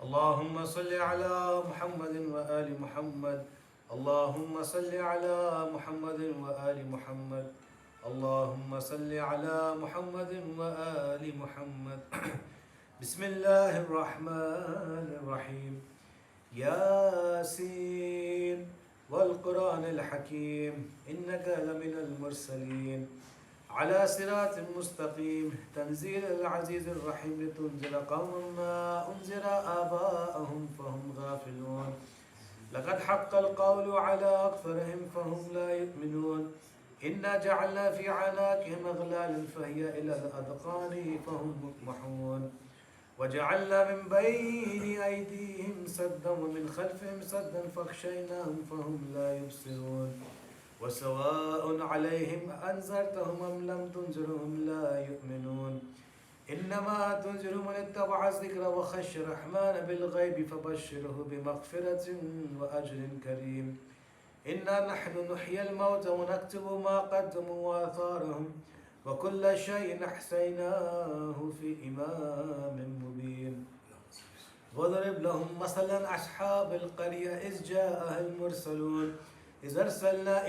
اللهم صل على محمد وآل محمد. اللهم صل على محمد وآل محمد. اللهم صل على محمد وآل محمد. بسم الله الرحمن الرحيم. ياسين والقرآن الحكيم إنك لمن المرسلين على صراط مستقيم تنزيل العزيز الرحيم لتنذر قوما ما أنذر آباءهم فهم غافلون لقد حق القول على أكثرهم فهم لا يؤمنون إنا جعلنا في عناقهم أغلالا فهي إلى الأذقان فهم مقمحون وجعلنا من بين أيديهم سدا ومن خلفهم سدا فاغشيناهم فهم لا يبصرون وسواء عليهم أنذرتهم أم لم تنذرهم لا يؤمنون إنما تنذر من اتبع الذكر وخشى الرحمن بالغيب فبشره بمغفرة وأجر كريم. إنا نحن نحيي الموتى ونكتب ما قدموا وآثارهم وكل شيء أحصيناه في إمام مبين. واضرب لهم مثلا أصحاب القرية إذ جاءها المرسلون إذ أرسلنا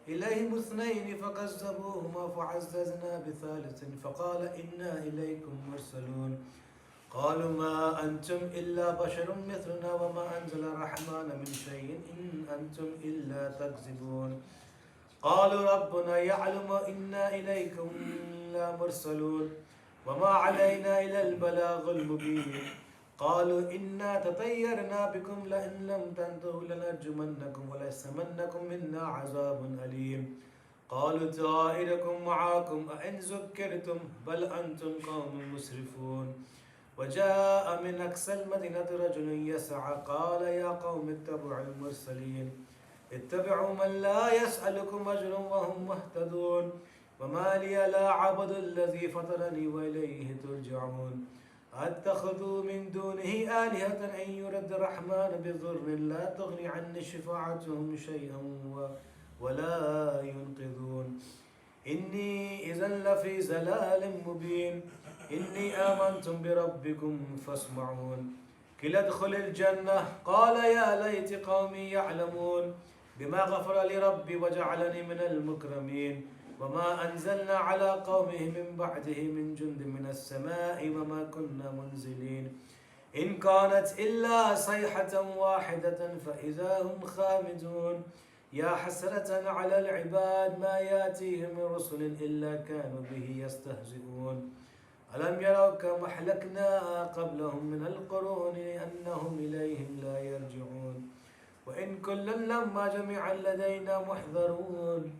إليهم اثنين فكذبوهما فعززنا بثالث فقال إنا إليكم مرسلون قالوا ما أنتم إلا بشر مثلنا وما أنزل الرحمن من شيء إن أنتم إلا تكذبون قالوا ربنا يعلم إنا إليكم لمرسلون وما علينا إلا البلاغ المبين قالوا إنا تطيرنا بكم لئن لم تنتهوا لنرجمنكم وليمسنكم منا عذاب أليم قالوا طائركم معكم أئن ذكرتم بل أنتم قوم مسرفون وجاء من أقصى المدينة رجل يسعى قال يا قوم اتبعوا المرسلين اتبعوا من لا يسألكم أجرا وهم مهتدون وما لي لا أعبد الذي فطرني وإليه ترجعون أتخذوا من دونه آلهة إن يرد الرحمن بضر لا تغني عني شفاعتهم شيئا ولا ينقذون إني إذا لفي زلال مبين إني آمنت بربكم فاسمعون قيل ادخل الجنة قال يا ليت قومي يعلمون بما غفر لي ربي وجعلني من المكرمين وما أنزلنا على قومه من بعده من جند من السماء وما كنا منزلين إن كانت إلا صيحة واحدة فإذا هم خامدون يا حسرة على العباد ما يأتيهم من رسل إلا كانوا به يستهزئون ألم يروا كم أهلكنا قبلهم من القرون أنهم إليهم لا يرجعون وإن كلا لما جميعا لدينا محضرون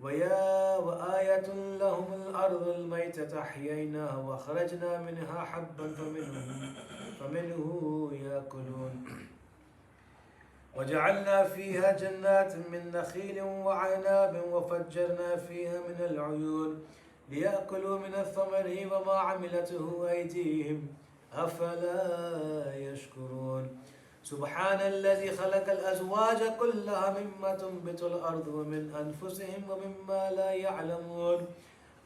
وآية لهم الأرض الميتة أحييناها وأخرجنا منها حبا فمنه يأكلون وجعلنا فيها جنات من نخيل وعناب وفجرنا فيها من العيون ليأكلوا من الثمر وما عملته أيديهم أفلا يشكرون سبحان الذي خلق الأزواج كلها مما تنبت الأرض ومن أنفسهم ومما لا يعلمون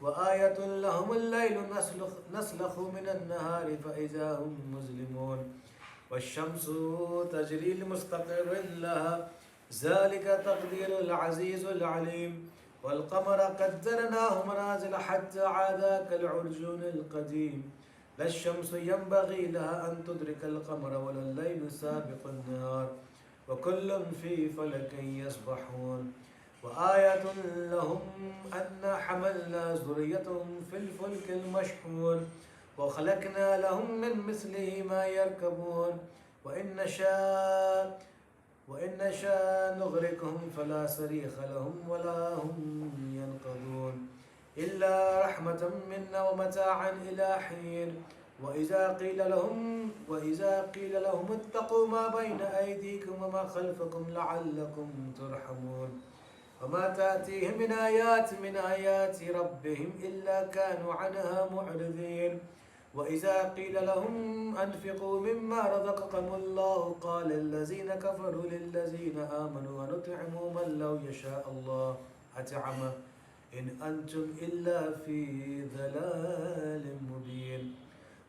وآية لهم الليل نسلخ من النهار فإذا هم مظلمون والشمس تجري لمستقر لها ذلك تقدير العزيز العليم والقمر قدرناه منازل حتى عاد كالعرجون القديم لا الشمس ينبغي لها أن تدرك القمر ولا الليل سابق النهار وكل في فلك يسبحون وآية لهم أنا حملنا ذريتهم في الفلك المشحون وخلقنا لهم من مثله ما يركبون وإن نشاء نغرقهم فلا صريخ لهم ولا هم ينقذون إلا رحمة منا ومتاعا إلى حين وإذا قيل لهم اتقوا ما بين أيديكم وما خلفكم لعلكم ترحمون وما تأتيهم من آيات ربهم إلا كانوا عنها معرضين وإذا قيل لهم أنفقوا مما رزقكم الله قال الذين كفروا للذين آمنوا ونطعم من لو يشاء الله أطعمه إن أنتم إلا في ضلال مبين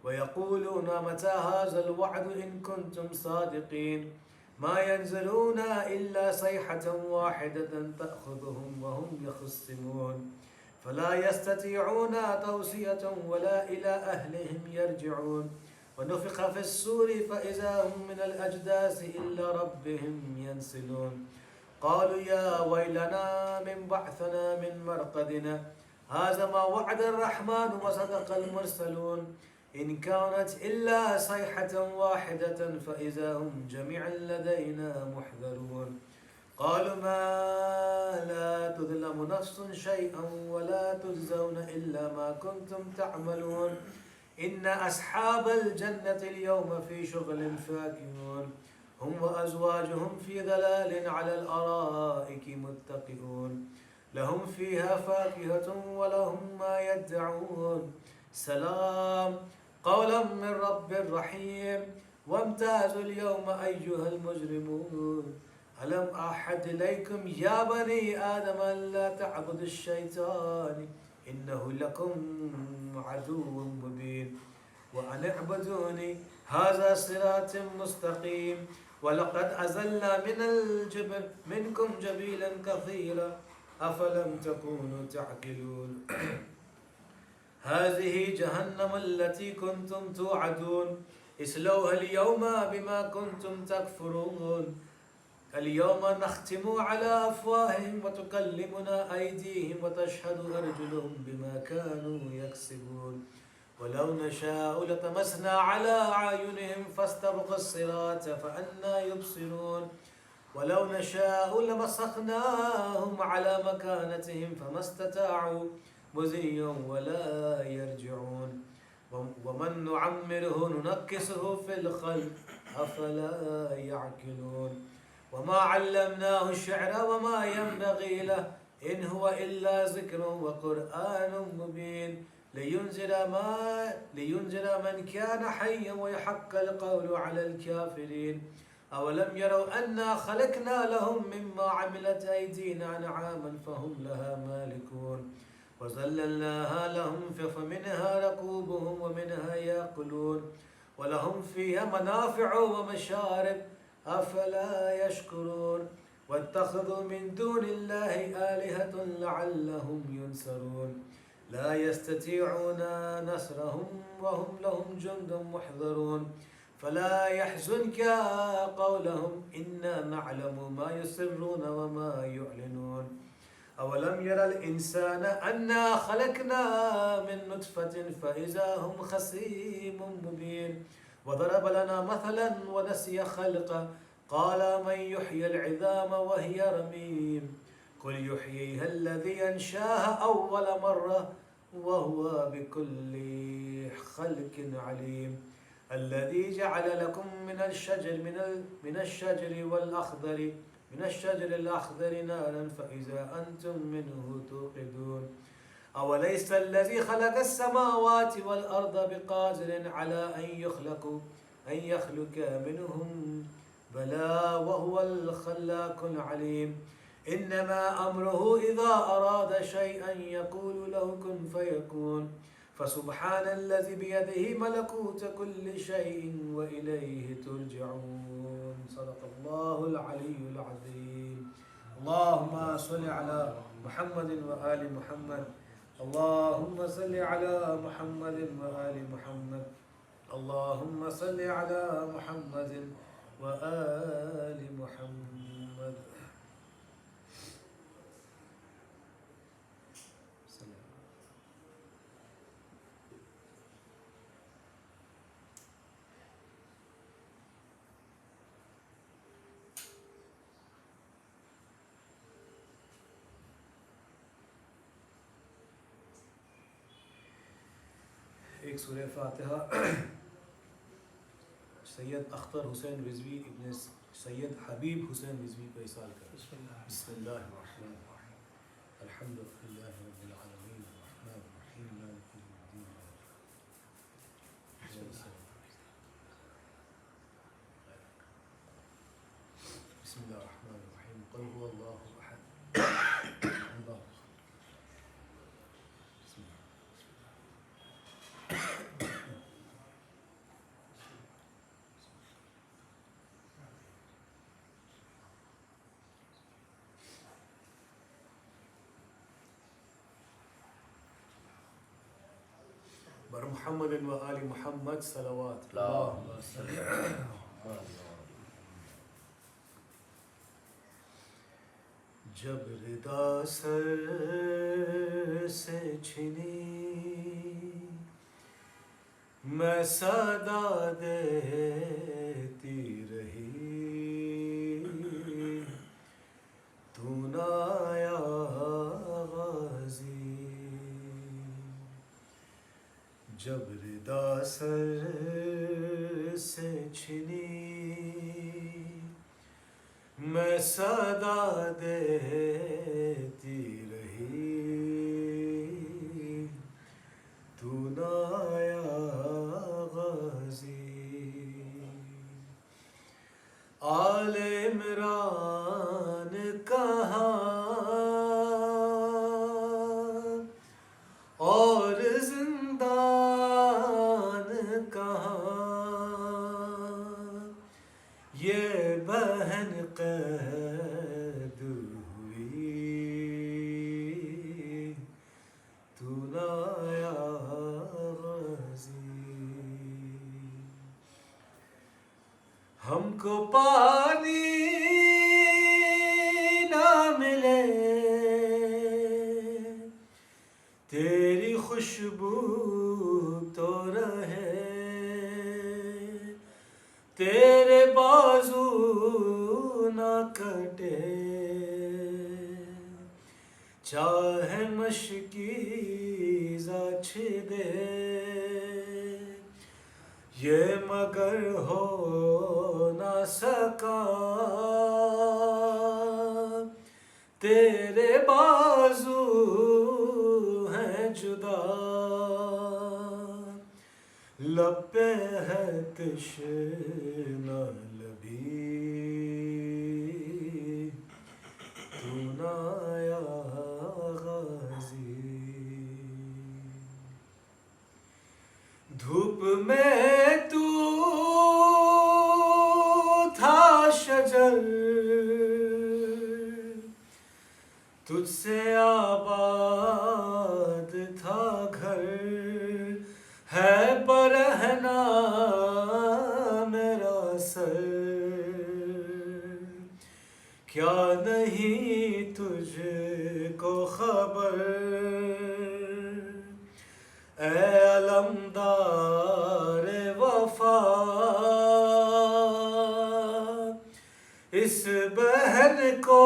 ويقولون متى هذا الوعد إن كنتم صادقين ما ينزلون إلا صيحة واحدة تأخذهم وهم يخصمون فلا يستطيعون توصية ولا إلى أهلهم يرجعون ونفخ في السور فإذا هم من الأجداث إلى ربهم ينسلون قالوا يا ويلنا من بعثنا من مرقدنا هذا ما وعد الرحمن وصدق المرسلون إن كانت إلا صيحة واحدة فإذا هم جميعا لدينا محذرون قالوا ما لا تظلم نفس شيئا ولا تجزون إلا ما كنتم تعملون إن أصحاب الجنة اليوم في شغل فاكهون هم وأزواجهم في ظلال على الأرائك متكئون لهم فيها فاكهة ولهم ما يدعون سلام قولا من رب رحيم وامتازوا اليوم أيها المجرمون ألم أعهد إليكم يا بني آدم أن لا تعبدوا الشيطان إنه لكم عدو مبين وأن اعبدوني هذا صراط مستقيم ولقد أزلنا منكم جبيلا كثيرا أفلم تكونوا تعقلون هذه جهنم التي كنتم توعدون اسلوها اليوم بما كنتم تكفرون اليوم نختم على أفواههم وتكلمنا أيديهم وتشهد أرجلهم بما كانوا يكسبون ولو نشاء لطمسنا على أعينهم فاستبقوا الصراط فأنى يبصرون ولو نشاء لمسخناهم على مكانتهم فما استطاعوا مضيا ولا يرجعون ومن نعمره ننكسه في الخلق أفلا يعقلون وما علمناه الشعر وما ينبغي له إن هو إلا ذكر وقرآن مبين لينذر من كان حيا ويحق القول على الكافرين أولم يروا أنا خلقنا لهم مما عملت أيدينا أنعاما فهم لها مالكون وذللناها لهم فمنها ركوبهم ومنها يأكلون ولهم فيها منافع ومشارب أفلا يشكرون واتخذوا من دون الله آلهة لعلهم ينصرون لا يستطيعون نصرهم وهم لهم جند محضرون فلا يحزنك قولهم إنا نعلم ما يسرون وما يعلنون أولم يرى الإنسان أنا خلقنا من نطفة فإذا هم خصيم مبين وضرب لنا مثلا ونسي خلقه قال من يحيي العظام وهي رميم قل يحييها الذي أنشاها أول مرة وهو بكل خلق عليم الذي جعل لكم من الشجر الأخضر نارا فإذا أنتم منه توقدون أوليس الذي خلق السماوات والأرض بقادر على أن يخلق منهم بلى وهو الخلاق العليم إنما أمره إذا أراد شيئا يقول له كن فيكون فسبحان الذي بيده ملكوت كل شيء وإليه ترجعون صدق الله العلي العظيم اللهم صل على محمد وآل محمد اللهم صل على محمد وآل محمد اللهم صل على محمد وآل محمد ایک سورہ فاتحہ سید اختر حسین رضوی ابن سید حبیب حسین رضوی کو اصال کر بسم اللہ الرحمن الرحیم الحمد للہ رب العالمین الرحمن الرحیم مالک یوم الدین بسم اللہ الرحمن الرحیم قل هو اللہ احد اللہ محمد وآل محمد صلوات اللهم صل علی محمد. جب ردا سر سے چھنی میں صدا دیتی رہی تو نہ آیا غازی. جب ردا سر سے چھنی میں صدا دیتی رہی تو نہ آیا غازی. آل عمران کہاں اور زندان کہاں یہ بہن قید ہوئی تو نہ آیا غازی. ہم کو پانی نہ ملے تیری خوشبو تو رہے تیرے بازو نہ کٹے چاہے مشکیزہ چھدے یہ مگر ہو نہ سکا تیرے بازو ہیں جدا لب پہ ہے تشنہ لبی تو نہ آیا غازی. دھوپ میں تو تھا شجر تجھ سے آباد تھا گھر ہے برہنہ میرا سر کیا نہیں تجھ کو خبر اے علمدار وفا اس بہن کو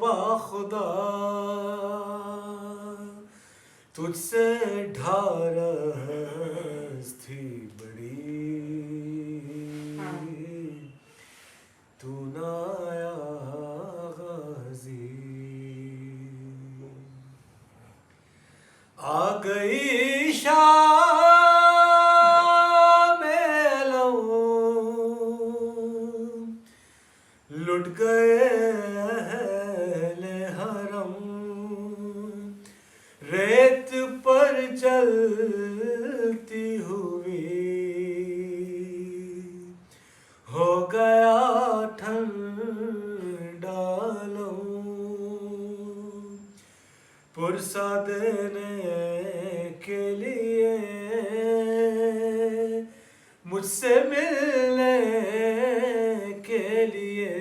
باخدا تجھ سے ڈھارس تھی بڑی تو نہ آیا غازی. آ گئی شام علم لٹ گئے اہل حرم ریت پر چلتی ہوئی ہو گیا ٹھنڈا لوں پرسہ دینے کے لیے مجھ سے ملنے کے لیے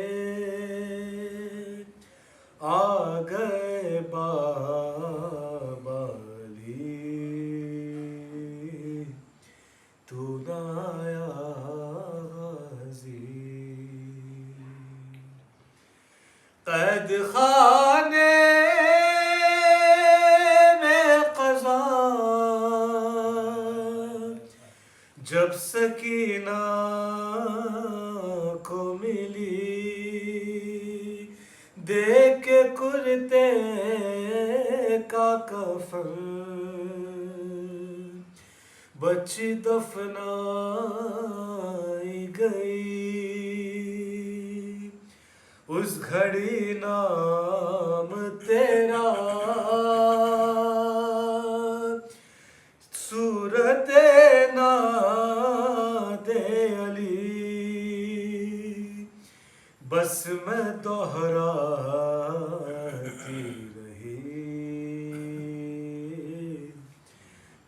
آ گئے بابا علی تو نہ آیا غازی. قید خانے میں قضا جب سکینہ کو ملی دیکھ کے کرتے کا کفن بچی دفنائی گئی اس گھڑی نام تیرا صورت ناد علی بس میں دہراتی رہی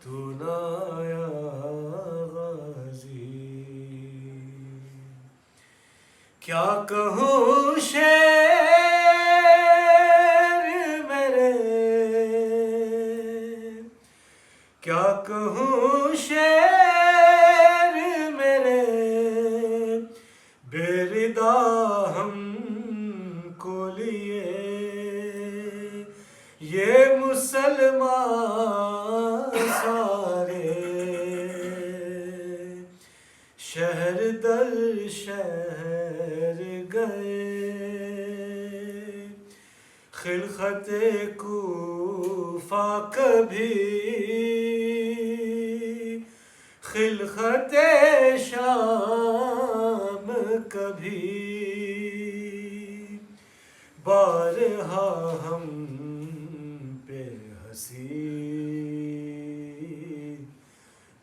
تو نہ کیا کہوں شعر میرے، کیا کہوں شعر میرے، بے ردا ہم کو لیے یہ مسلمان سارے، شہر در شہر گئے، خلقت کوفہ کبھی، خلقت شام کبھی، بارہا ہم پہ ہنسی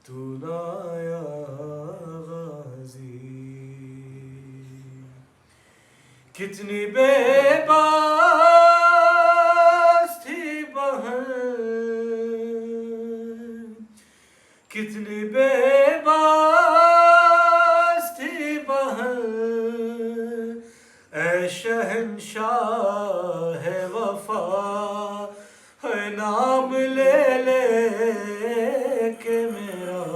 تو نہ آیا غازی، کتنی بے باس تھی بہن، کتنی بے باس تھی بہن، اے شہنشاہ وفا، ہے نام لے لے کے میرا،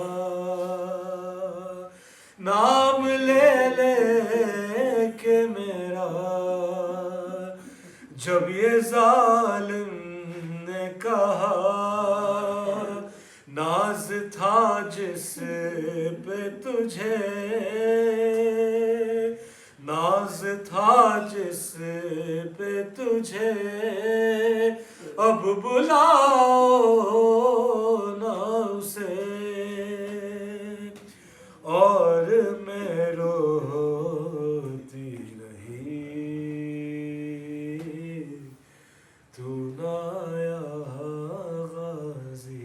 نام لے لے کے میرا، جب یہ ظالم نے کہا ناز تھا جس پہ تجھے، ناز تھا جس پہ تجھے، اب بلاؤ نہ اسے، اور میں روتی رہی تو نہ آیا غازی۔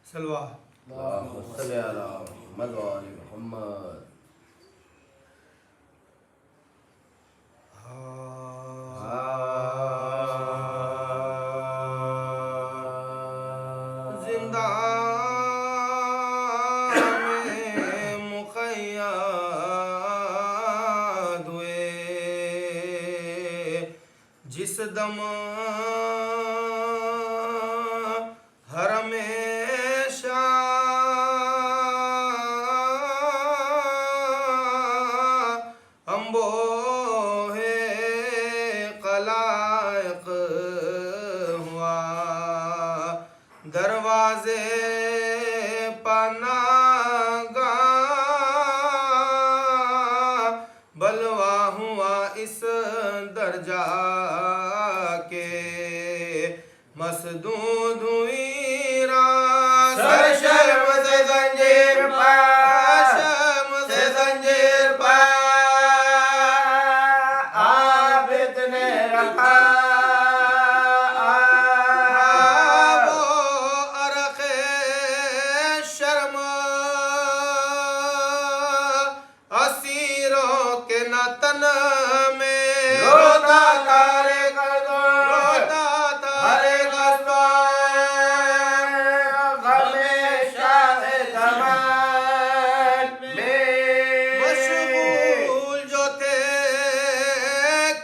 سلوہ اللہم صلی علی محمد و آل محمد۔ زندان میں مقید ہوئے جس دم حرم دروازے پناہ گاہ بلوا ہوا اس درجہ کے مسدود ہوئی راہ، سر شرم سے زنجیر پا، شرم سے زنجیر پا، عابد نے رکھا تن میں، روتا تھا رے گردن، روتا تھا رے گردن، غم شاہ زمان میں مشغول جو تھے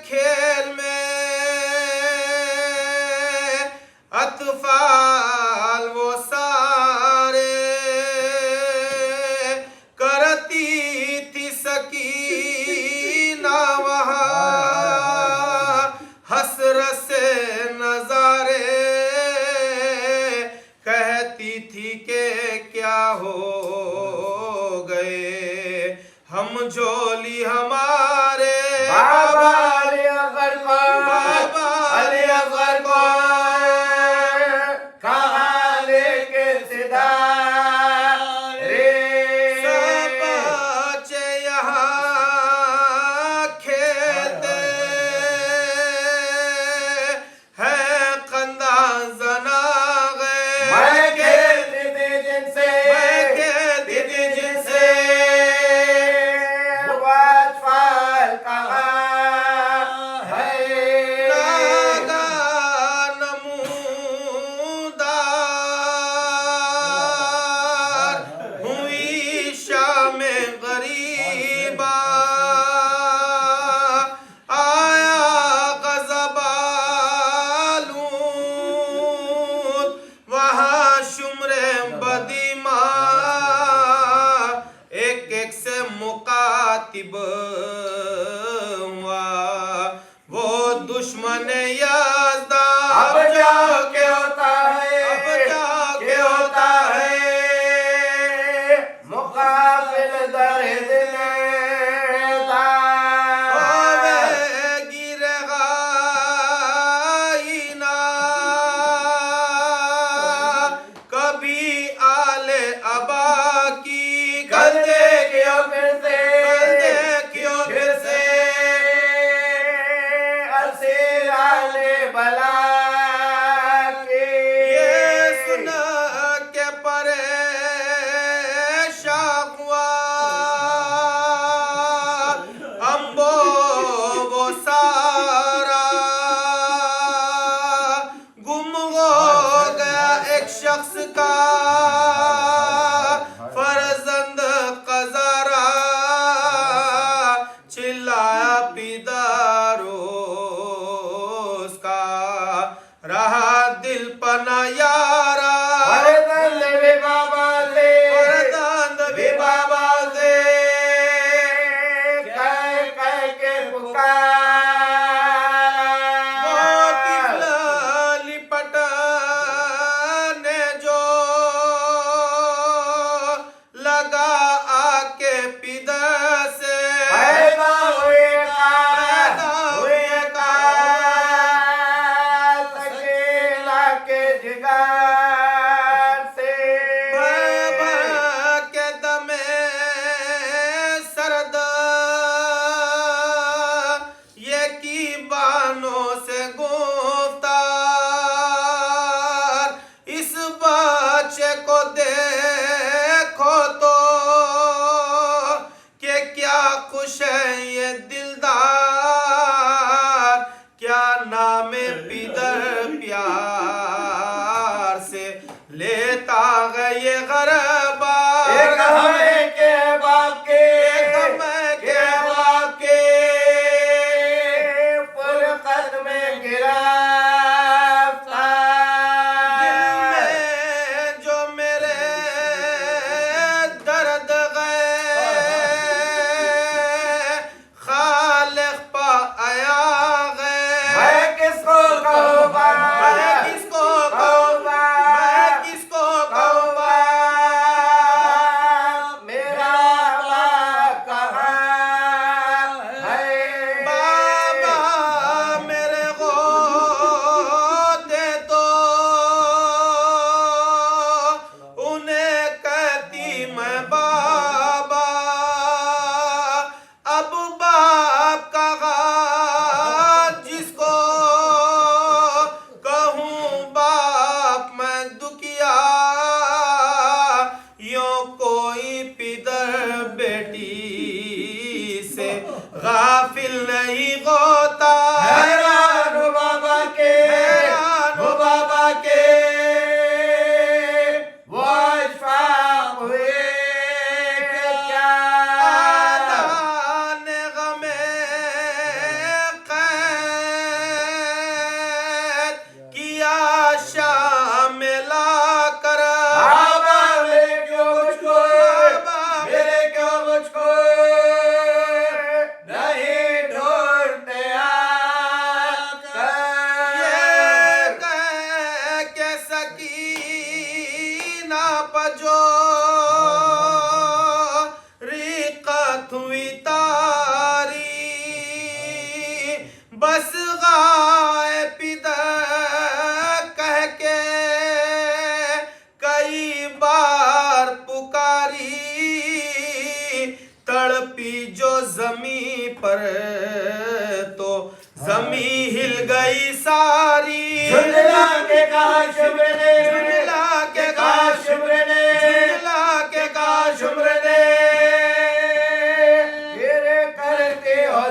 کھیل میں، اطفال وہ سارے کرتی تھی سکینہ وہاں، حسرت سے نظارے کہتی تھی کہ کیا ہو گئے ہم جولی ہمارے، بابا علی اکبر کو، بابا علی اکبر کو کہاں لے کے صدا سے مخاطب ہوا وہ دشمن یزدان اب جا کے ہوتا ہے اب جا کے ہوتا ہے مقابل درد شخص کا فرزند قذرا چلایا پیداروس کا رہا دل پنا یارا فرزند بھی بابا سے فرزند بھی بابا سے کہہ کے پکار لیتا گئے غربا ایک ہمیں کے باپ کے ایک ہمیں کے باپ کے فرقت میں گرفتار دل میں جو میرے درد گئے خالق پا آیا گئے میں کس کو کہوں گا میں کس کو کہوں گا غافل نہیں ہوتا حیران ہو بابا کے وہ اشفاق ہوئے کیا آدان غم قید کیا شامل کر بابا میرے کیوں مجھ کو بس غائے پدر کہہ کے کئی بار پکاری تڑپی جو زمین پر تو زمین ہل گئی ساری جھنجلا کے کہا شمر نے جھنجلا کے کہا شمر نے جھنجلا کے کہا شمر نے میرے کرتے ہو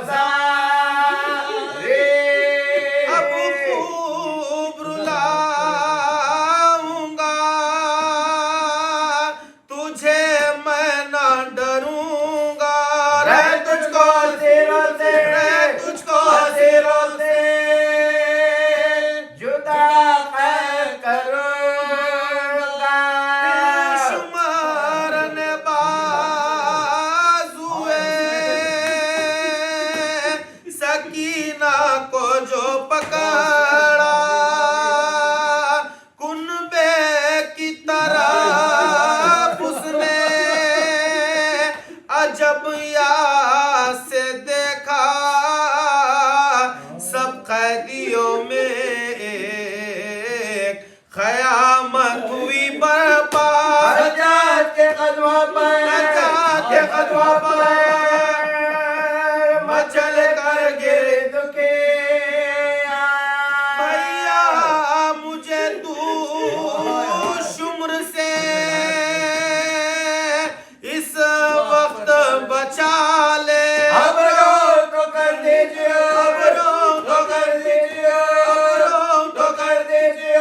رویا سے دیکھا سب قیدیوں میں ایک قیامت ہوئی برپا حجاج کے قدموں پر حجاج کے قدموں پر مچل کر گرد کے بھیا مجھے تو شمر سے اس وقت بچا لے اب رو تو کر دیجئے اب رو تو کر دیجئے اب رو تو کر دیجئے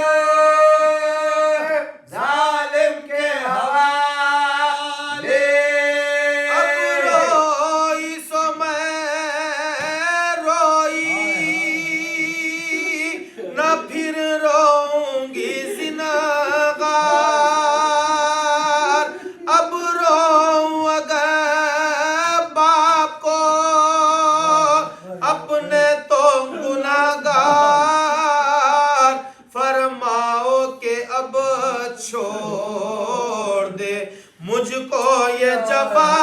ظالم کے حوالے اب روئی سو میں روئی نہ پھر روؤں گی زناگار اب روؤں اگر باپ کو اپنے تو گناہگار فرماؤ کہ اب چھوڑ دے مجھ کو یہ جفا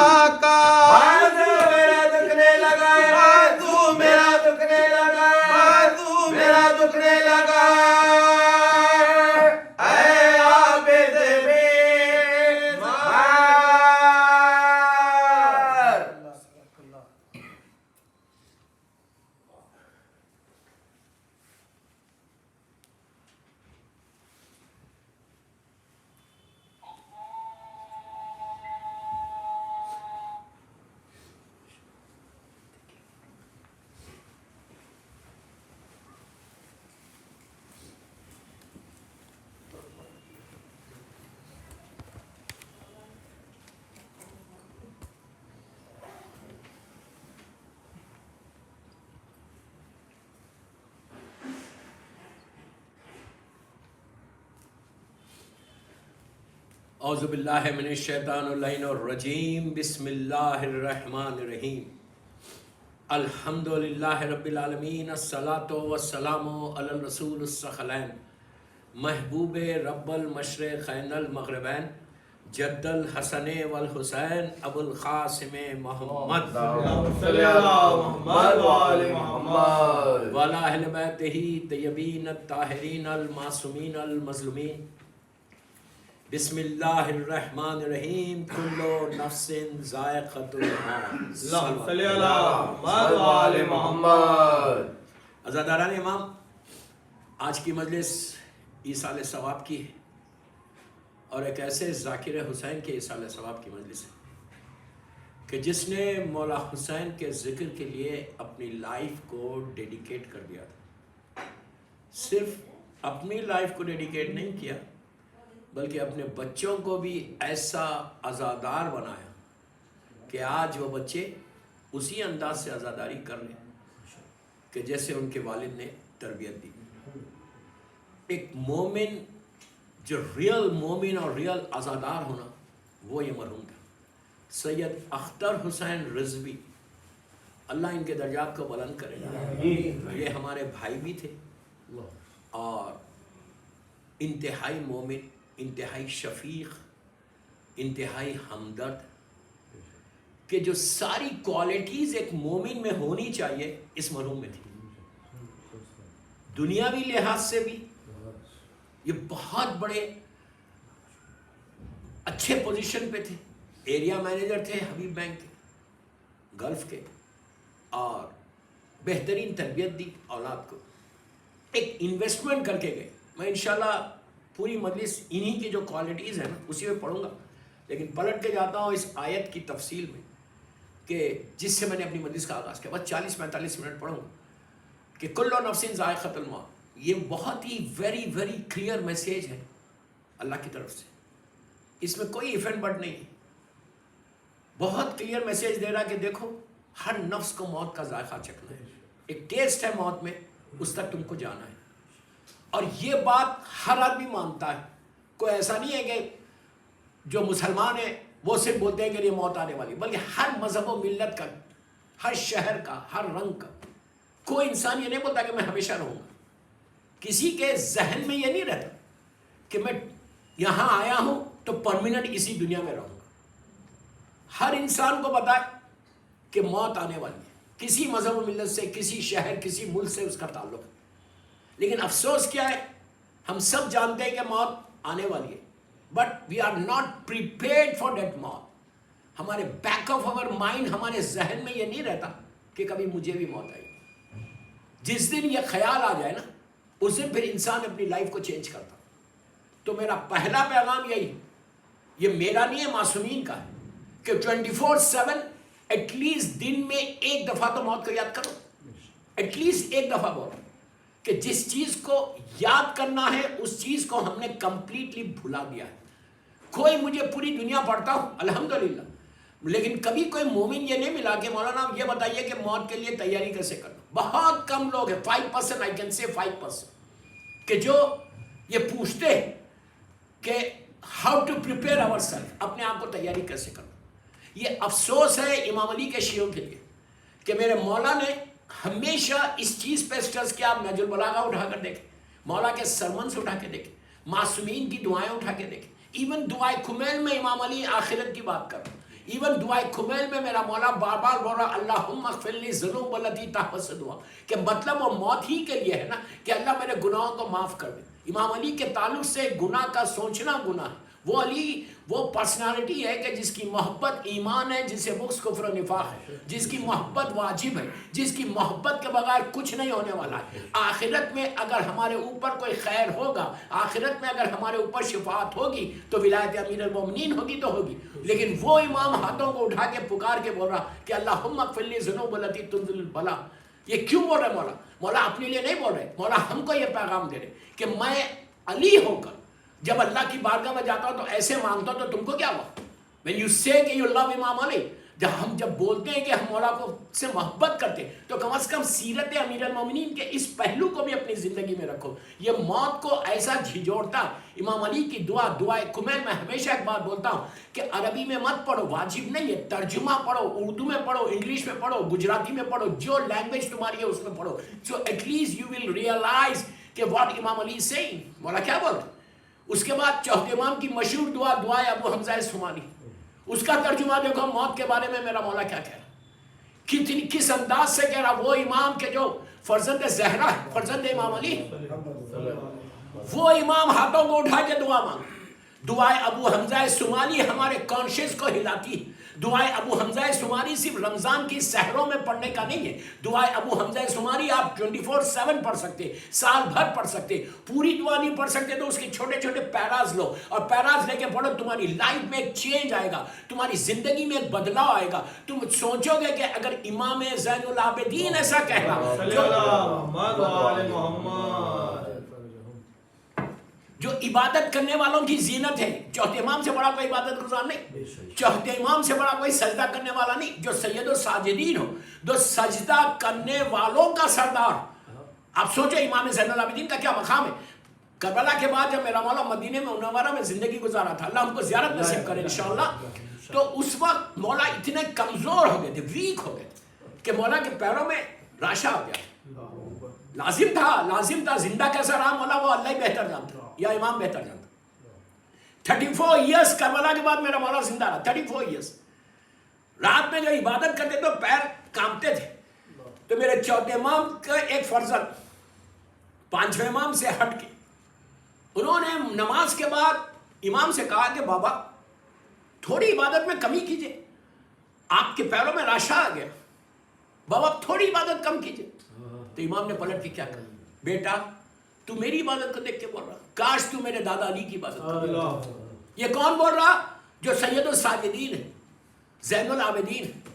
کا بازو میرا دکھنے لگا ہے بازو میرا دکھنے لگا ہے بازو میرا دکھنے لگا اے عابد بیمار اعوذ باللہ من الشیطان اللعین الرجیم بسم اللہ الرحمن الرحیم الحمدللہ رب العالمین الصلاة والسلام علی الرسول الثقلین محبوب رب المشرقین المغربین جد الحسن والحسین ابو القاسم محمد صلی اللہ محمد وآل محمد وعلی اہل بیتہ طیبین الطاہرین المعصومین المظلومین بسم اللہ الرحمن الرحیم کل نفس ذائقۃ الموت صلی اللہ محمد وآل محمد عزاداران امام، آج کی مجلس ایصال ثواب کی ہے اور ایک ایسے ذاکر حسین کے ایصال ثواب کی مجلس ہے کہ جس نے مولا حسین کے ذکر کے لیے اپنی لائف کو ڈیڈیکیٹ کر دیا تھا۔ صرف اپنی لائف کو ڈیڈیکیٹ نہیں کیا بلکہ اپنے بچوں کو بھی ایسا عزادار بنایا کہ آج وہ بچے اسی انداز سے عزاداری کر لیں کہ جیسے ان کے والد نے تربیت دی۔ ایک مومن جو ریئل مومن اور ریئل عزادار ہونا وہ یہ مرحوم تھا سید اختر حسین رضوی، اللہ ان کے درجات کو بلند کرے۔ یہ ہمارے بھائی بھی تھے اور انتہائی مومن، انتہائی شفیق، انتہائی ہمدرد، کہ جو ساری کوالٹیز ایک مومن میں ہونی چاہیے اس مرحوم میں تھی۔ دنیاوی لحاظ سے بھی یہ بہت بڑے اچھے پوزیشن پہ تھے، ایریا مینیجر تھے حبیب بینک کے گلف کے، اور بہترین تربیت دی اولاد کو، ایک انویسٹمنٹ کر کے گئے۔ میں انشاءاللہ پوری مجلس انہی کی جو کوالٹیز ہیں نا اسی میں پڑھوں گا، لیکن پلٹ کے جاتا ہوں اس آیت کی تفصیل میں کہ جس سے میں نے اپنی مجلس کا آغاز کیا۔ بس 40-45 منٹ پڑھوں گا کہ کل نفس ذائقۃ الموت، یہ بہت he very very clear message ہے اللہ کی طرف سے، اس میں کوئی ایف اینڈ بٹ نہیں ہے، بہت کلیئر میسیج دے رہا کہ دیکھو ہر نفس کو موت کا ذائقہ چکھنا ہے، ایک ٹیسٹ ہے موت میں، اس تک تم کو جانا ہے۔ اور یہ بات ہر آدمی مانتا ہے، کوئی ایسا نہیں ہے کہ جو مسلمان ہیں وہ صرف بولتے ہیں کہ یہ موت آنے والی، بلکہ ہر مذہب و ملت کا، ہر شہر کا، ہر رنگ کا کوئی انسان یہ نہیں بولتا کہ میں ہمیشہ رہوں گا۔ کسی کے ذہن میں یہ نہیں رہتا کہ میں یہاں آیا ہوں تو پرماننٹ اسی دنیا میں رہوں گا۔ ہر انسان کو پتا ہے کہ موت آنے والی ہے، کسی مذہب و ملت سے، کسی شہر، کسی ملک سے اس کا تعلق ہے. لیکن افسوس کیا ہے، ہم سب جانتے ہیں کہ موت آنے والی ہے، but we are not prepared for that موت. ہمارے بیک آف اوور مائنڈ، ہمارے ذہن میں یہ نہیں رہتا کہ کبھی مجھے بھی موت آئی. جس دن یہ خیال آ جائے نا، اس دن پھر انسان اپنی لائف کو چینج کرتا. تو میرا پہلا پیغام یہی، یہ میرا نہیں ہے، معصومین کا ہے، کہ 24/7 ایٹ لیسٹ دن میں ایک دفعہ تو موت کو یاد کرو. ایٹ لیسٹ ایک دفعہ بولو کہ جس چیز کو یاد کرنا ہے اس چیز کو ہم نے کمپلیٹلی بھلا دیا ہے. کوئی مجھے پوری دنیا پڑھتا ہوں الحمدللہ، لیکن کبھی کوئی مومن یہ نہیں ملا کہ مولانا یہ بتائیے کہ موت کے لیے تیاری کیسے کرنا. بہت کم لوگ ہیں، 5%، I can say 5%، کہ جو یہ پوچھتے ہیں کہ how to prepare our self, اپنے آپ کو تیاری کیسے کرنا. یہ افسوس ہے امام علی کے شیعوں کے لیے کہ میرے مولا نے ہمیشہ اس چیز پہ اسٹریس کیا. آپ نہج البلاغہ اٹھا کر دیکھیں، مولا کے سرمن سے اٹھا کے دیکھیں، معصومین کی دعائیں اٹھا کے دیکھیں. ایون دعائے کمیل میں امام علی آخرت کی بات کر رہا ہوں. ایون دعائے کمیل میں میرا مولا بار بار بول رہا اللہم اغفر لی ذنوب التی تحبس دعا، کہ مطلب وہ موت ہی کے لیے ہے نا کہ اللہ میرے گناہوں کو معاف کر دے. امام علی کے تعلق سے گناہ کا سوچنا گناہ ہے. وہ علی وہ پرسنالٹی ہے کہ جس کی محبت ایمان ہے، جسے بغض کفر و نفاق ہے، جس کی محبت واجب ہے، جس کی محبت کے بغیر کچھ نہیں ہونے والا ہے. آخرت میں اگر ہمارے اوپر کوئی خیر ہوگا، آخرت میں اگر ہمارے اوپر شفاعت ہوگی تو ولایت امیر المومنین ہوگی تو ہوگی. لیکن وہ امام ہاتھوں کو اٹھا کے پکار کے بول رہا کہ اللہم اغفر لی ذنوب التی تنزل البلا. یہ کیوں بول رہے مولا؟ مولا اپنے لیے نہیں بول رہے، مولا ہم کو یہ پیغام دے رہے کہ میں علی ہو کر جب اللہ کی بارگاہ میں جاتا ہوں تو ایسے مانگتا ہوں، تو تم کو کیا ہوا؟ when you say کہ you love امام علی، جب بولتے ہیں کہ ہم مولا کو سے محبت کرتے ہیں تو کم از کم سیرت امیر المومنین کے اس پہلو کو بھی اپنی زندگی میں رکھو. یہ موت کو ایسا جھنجھوڑتا امام علی کی دعائے کمیل. میں ہمیشہ ایک بات بولتا ہوں کہ عربی میں مت پڑھو، واجب نہیں ہے، ترجمہ پڑھو، اردو میں پڑھو، انگلش میں پڑھو، گجراتی میں پڑھو، جو لینگویج تمہاری ہے اس میں پڑھو. So at least you will realise کہ what Imam Ali is seeing, مولا کیا بولتے. اس کے بعد چوتھے امام کی مشہور دعائے ابو حمزہ سمانی، اس کا ترجمہ دیکھو موت کے بارے میں میرا مولا کیا کہہ رہا، کس انداز سے کہہ رہا. وہ امام کے جو فرزند زہرا ہے، فرزند امام علی، وہ امام ہاتھوں کو اٹھا کے دعا مانگ. دعائے ابو حمزہ سمانی ہمارے کانشیس کو ہلاتی ہے. دعائے ابو حمزہ سمانی صرف رمضان کی سحروں میں پڑھنے کا نہیں ہے. دعائے ابو حمزہ سمانی آپ 24/7 پڑھ سکتے، سال بھر پڑھ سکتے. پوری دعا نہیں پڑھ سکتے تو اس کے چھوٹے چھوٹے پیراز لو اور پیراز لے کے پڑھو. تمہاری لائف میں ایک چینج آئے گا، تمہاری زندگی میں ایک بدلاؤ آئے گا. تم سوچو گے کہ اگر امام زین العابدین ایسا کہہ رہا جو عبادت کرنے والوں کی زینت ہے، چوتھے امام سے بڑا کوئی عبادت گزار نہیں، چوتھے امام سے بڑا کوئی سجدہ کرنے والا نہیں، جو سید الساجدین ہو، جو سجدہ کرنے والوں کا سردار. آپ سوچو امام زین العابدین کا کیا مقام ہے. کربلا کے بعد جب میرا مولا مدینہ میں منورہ میں زندگی گزارا تھا، اللہ ہم کو زیارت نصیب کرے انشاءاللہ، تو اس وقت مولا اتنے کمزور ہو گئے تھے، ویک ہو گئے تھے کہ مولا کے پیروں میں راشا آ گیا. لازم تھا زندہ کیسا رہا مولا وہ اللہ ہی بہتر جانتا یا امام بہتر جانتا. 34 ایئرس کربلا کے بعد میرا مولا زندہ رہا. 34 ایئرس رات میں جو عبادت کرتے تو پیر کانپتے تھے. تو میرے چوتھے امام کا ایک فرزند پانچویں امام سے ہٹ کے انہوں نے نماز کے بعد امام سے کہا کہ بابا تھوڑی عبادت میں کمی کیجئے، آپ کے پیروں میں راشا آ گیا، بابا تھوڑی عبادت کم کیجئے. تو امام نے پلٹ کے کیا کہا، بیٹا تو میری عبادت کو دیکھ کے بول رہا، کاش تو میرے دادا علی کی عبادت کرتا. یہ کون بول رہا؟ جو سید الساجدین ہے، زین العابدین ہے.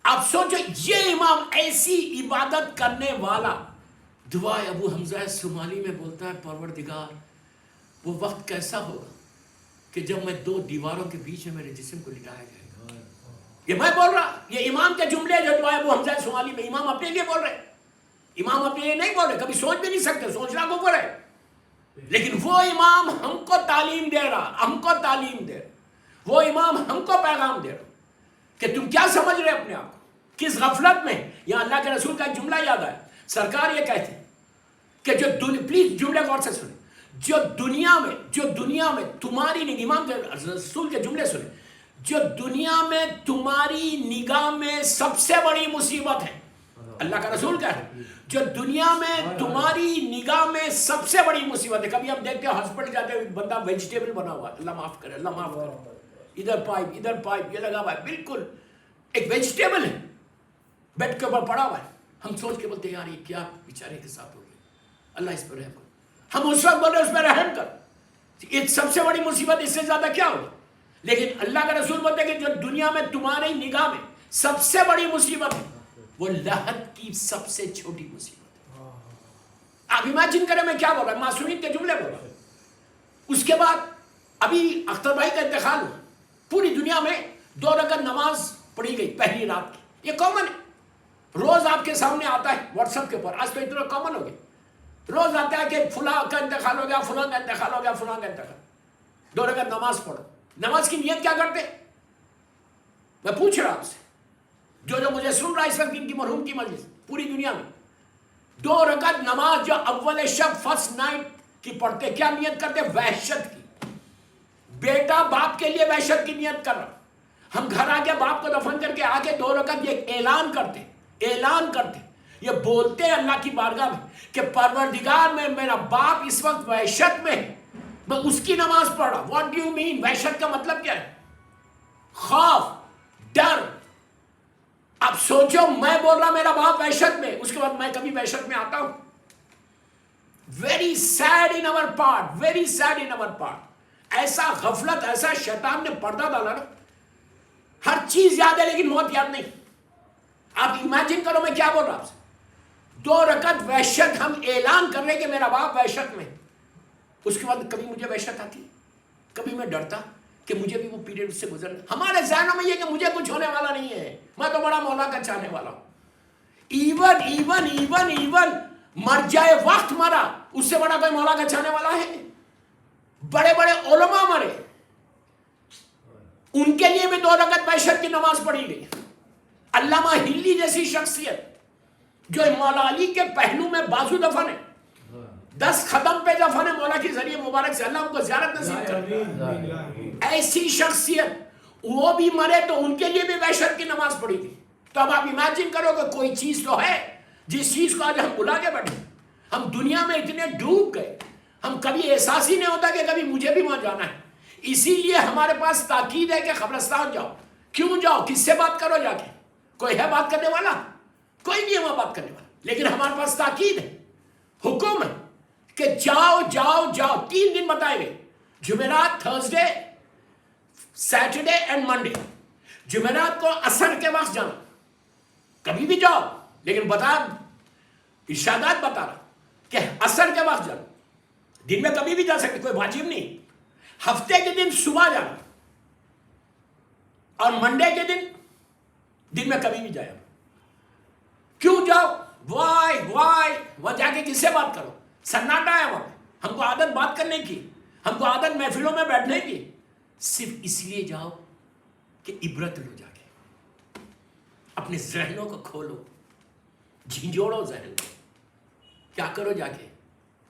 آپ سوچو یہ امام ایسی عبادت کرنے والا دعائے ابو حمزہ سمالی میں بولتا ہے پروردگار وہ وقت کیسا ہوگا کہ جب میں دو دیواروں کے بیچ میں میرے جسم کو لٹایا جائے گا. یہ میں بول رہا، یہ امام کے جملے جو دعائے ابو حمزہ سمالی میں امام اپنے لیے بول رہے. امام اپنے لیے نہیں بول رہے، کبھی سوچ بھی نہیں سکتے، سوچنا کو پڑے. لیکن وہ امام ہم کو تعلیم دے رہا، وہ امام ہم کو پیغام دے رہا کہ تم کیا سمجھ رہے اپنے آپ کو، کس غفلت میں. یہاں اللہ کے رسول کا ایک جملہ یاد آیا، سرکار یہ کہتے ہیں کہ پلیز جملے غور سے سنیں، جو دنیا میں تمہاری نہیں، امام کے رسول کے جملے سنیں، جو دنیا میں تمہاری نگاہ میں سب سے بڑی مصیبت ہے. اللہ کا رسول کہہ رہا ہے جو دنیا میں تمہاری نگاہ میں سب سے بڑی مصیبت ہے. کبھی ہم دیکھتے ہیں ہاسپٹل جاتے ہیں بندہ ویجیٹیبل بنا ہوا ہے, اللہ معاف کرے, اللہ معاف کرے, ادھر پائپ یہ لگا ہوا ہے, بالکل ایک ویجیٹیبل ہے, بیڈ کے اوپر پڑا ہوا ہے. ہم سوچ کے بولتے ہیں یار یہ کیا بیچارے کے ساتھ ہو گیا, اللہ اس پر رحم کر. ہم اس وقت بولے اس پر رحم کر, یہ سب سے بڑی مصیبت اس سے زیادہ کیا ہوگی. لیکن اللہ کا رسول بولتے ہیں کہ جو دنیا میں تمہاری نگاہ میں سب سے بڑی مصیبت ہے وہ لحد کی سب سے چھوٹی مصیبت ہے. آپ امیجن کریں میں کیا بول رہا ہوں, معصومیت کے جملے بول رہا ہوں. اس کے بعد ابھی اختر بھائی کا انتقال ہوا, پوری دنیا میں 2 رکعت نماز پڑھی گئی پہلی رات کی. یہ کامن ہے, روز آپ کے سامنے آتا ہے واٹس ایپ کے اوپر, آج تو اتنا کامن ہو گیا, روز آتا ہے کہ فلاں کا انتقال ہو گیا, فلاں کا انتقال ہو گیا, فلاں کا انتقال. 2 رکعت نماز پڑھو. نماز کی نیت کیا کرتے, میں پوچھ رہا ہوں آپ سے, جو مجھے سن رہا ہے اس وقت ان کی مرحوم کی مجلس پوری دنیا میں, 2 رکعت نماز جو اول شب فرسٹ نائٹ کی پڑھتے, کیا نیت کرتے, وحشت کی. بیٹا باپ کے لیے وحشت کی نیت کر رہا. ہم گھر آ کے باپ کو دفن کر کے آگے 2 رکعت یہ اعلان کرتے, یہ بولتے ہیں اللہ کی بارگاہ میں کہ پروردگار میں میرا باپ اس وقت وحشت میں ہے, میں اس کی نماز پڑھ رہا. واٹ ڈو یو مین, وحشت کا مطلب کیا ہے, خوف, ڈر. اب سوچو میں بول رہا میرا باپ وحشت میں, اس کے بعد میں کبھی وحشت میں آتا ہوں. Very sad in our part, very sad in our part. ایسا غفلت, ایسا شیطان نے پردہ ڈالا نا, ہر چیز یاد ہے لیکن موت یاد نہیں. آپ امیجن کرو میں کیا بول رہا ہوں. 2 رکعت وحشت ہم اعلان کر رہے کہ میرا باپ وحشت میں. اس کے بعد کبھی مجھے وحشت آتی, کبھی میں ڈرتا کہ مجھے بھی وہ پیریڈ سے گزرنا. ہمارے ذہنوں میں یہ کہ مجھے کچھ ہونے والا نہیں ہے, میں تو بڑا مولا کا چاہنے والا ہوں. ایون مر جائے وقت مرا, اس سے بڑا کوئی مولا کا چاہنے والا ہے. بڑے بڑے علماء مرے, ان کے لیے بھی 2 رکعت وحشت کی نماز پڑھی گئی. علامہ ہلی جیسی شخصیت جو مولا علی کے پہلو میں بازو دفن ہے, 10 قدم پہ دفن ہے مولا کے ذریعے مبارک سے, اللہ ان کو زیارت نصیب کرے. ایسی شخصیت وہ بھی مرے تو ان کے لیے بھی وحشت کی نماز پڑھی تھی. تو اب آپ امیجن کرو کہ کوئی چیز تو ہے جس چیز کو آج ہم بلا کے بیٹھے. ہم دنیا میں اتنے ڈوب گئے, ہم کبھی احساس ہی نہیں ہوتا کہ کبھی مجھے بھی وہاں جانا ہے. اسی لیے ہمارے پاس تاکید ہے کہ قبرستان جاؤ. کیوں جاؤ, کس سے بات کرو جا کے, کوئی ہے بات کرنے والا, کوئی نہیں ہے وہاں بات کرنے والا. لیکن ہمارے پاس تاکید ہے, حکم ہے کہ جاؤ جاؤ جاؤ. 3 دن بتائے گئے, جمعرات, تھرسڈے, سیٹرڈے اینڈ منڈے. جمعرات کو عصر کے وقت جانا, کبھی بھی جاؤ, لیکن ارشادات بتا رہا کہ عصر کے وقت جانا. دن میں کبھی بھی جا سکتے, کوئی واجب نہیں. ہفتے کے دن صبح جانا, اور منڈے کے دن میں کبھی بھی جایا. کیوں جاؤ, وائی وہاں جا کے کس سے بات کرو, سناٹا ہے وہاں پہ. ہم کو عادت بات کرنے کی, ہم کو عادت محفلوں میں بیٹھنے کی. صرف اس لیے جاؤ کہ عبرت لو, جا کے اپنے ذہنوں کو کھولو, جھنجھوڑو ذہن کو. کیا کرو جا کے,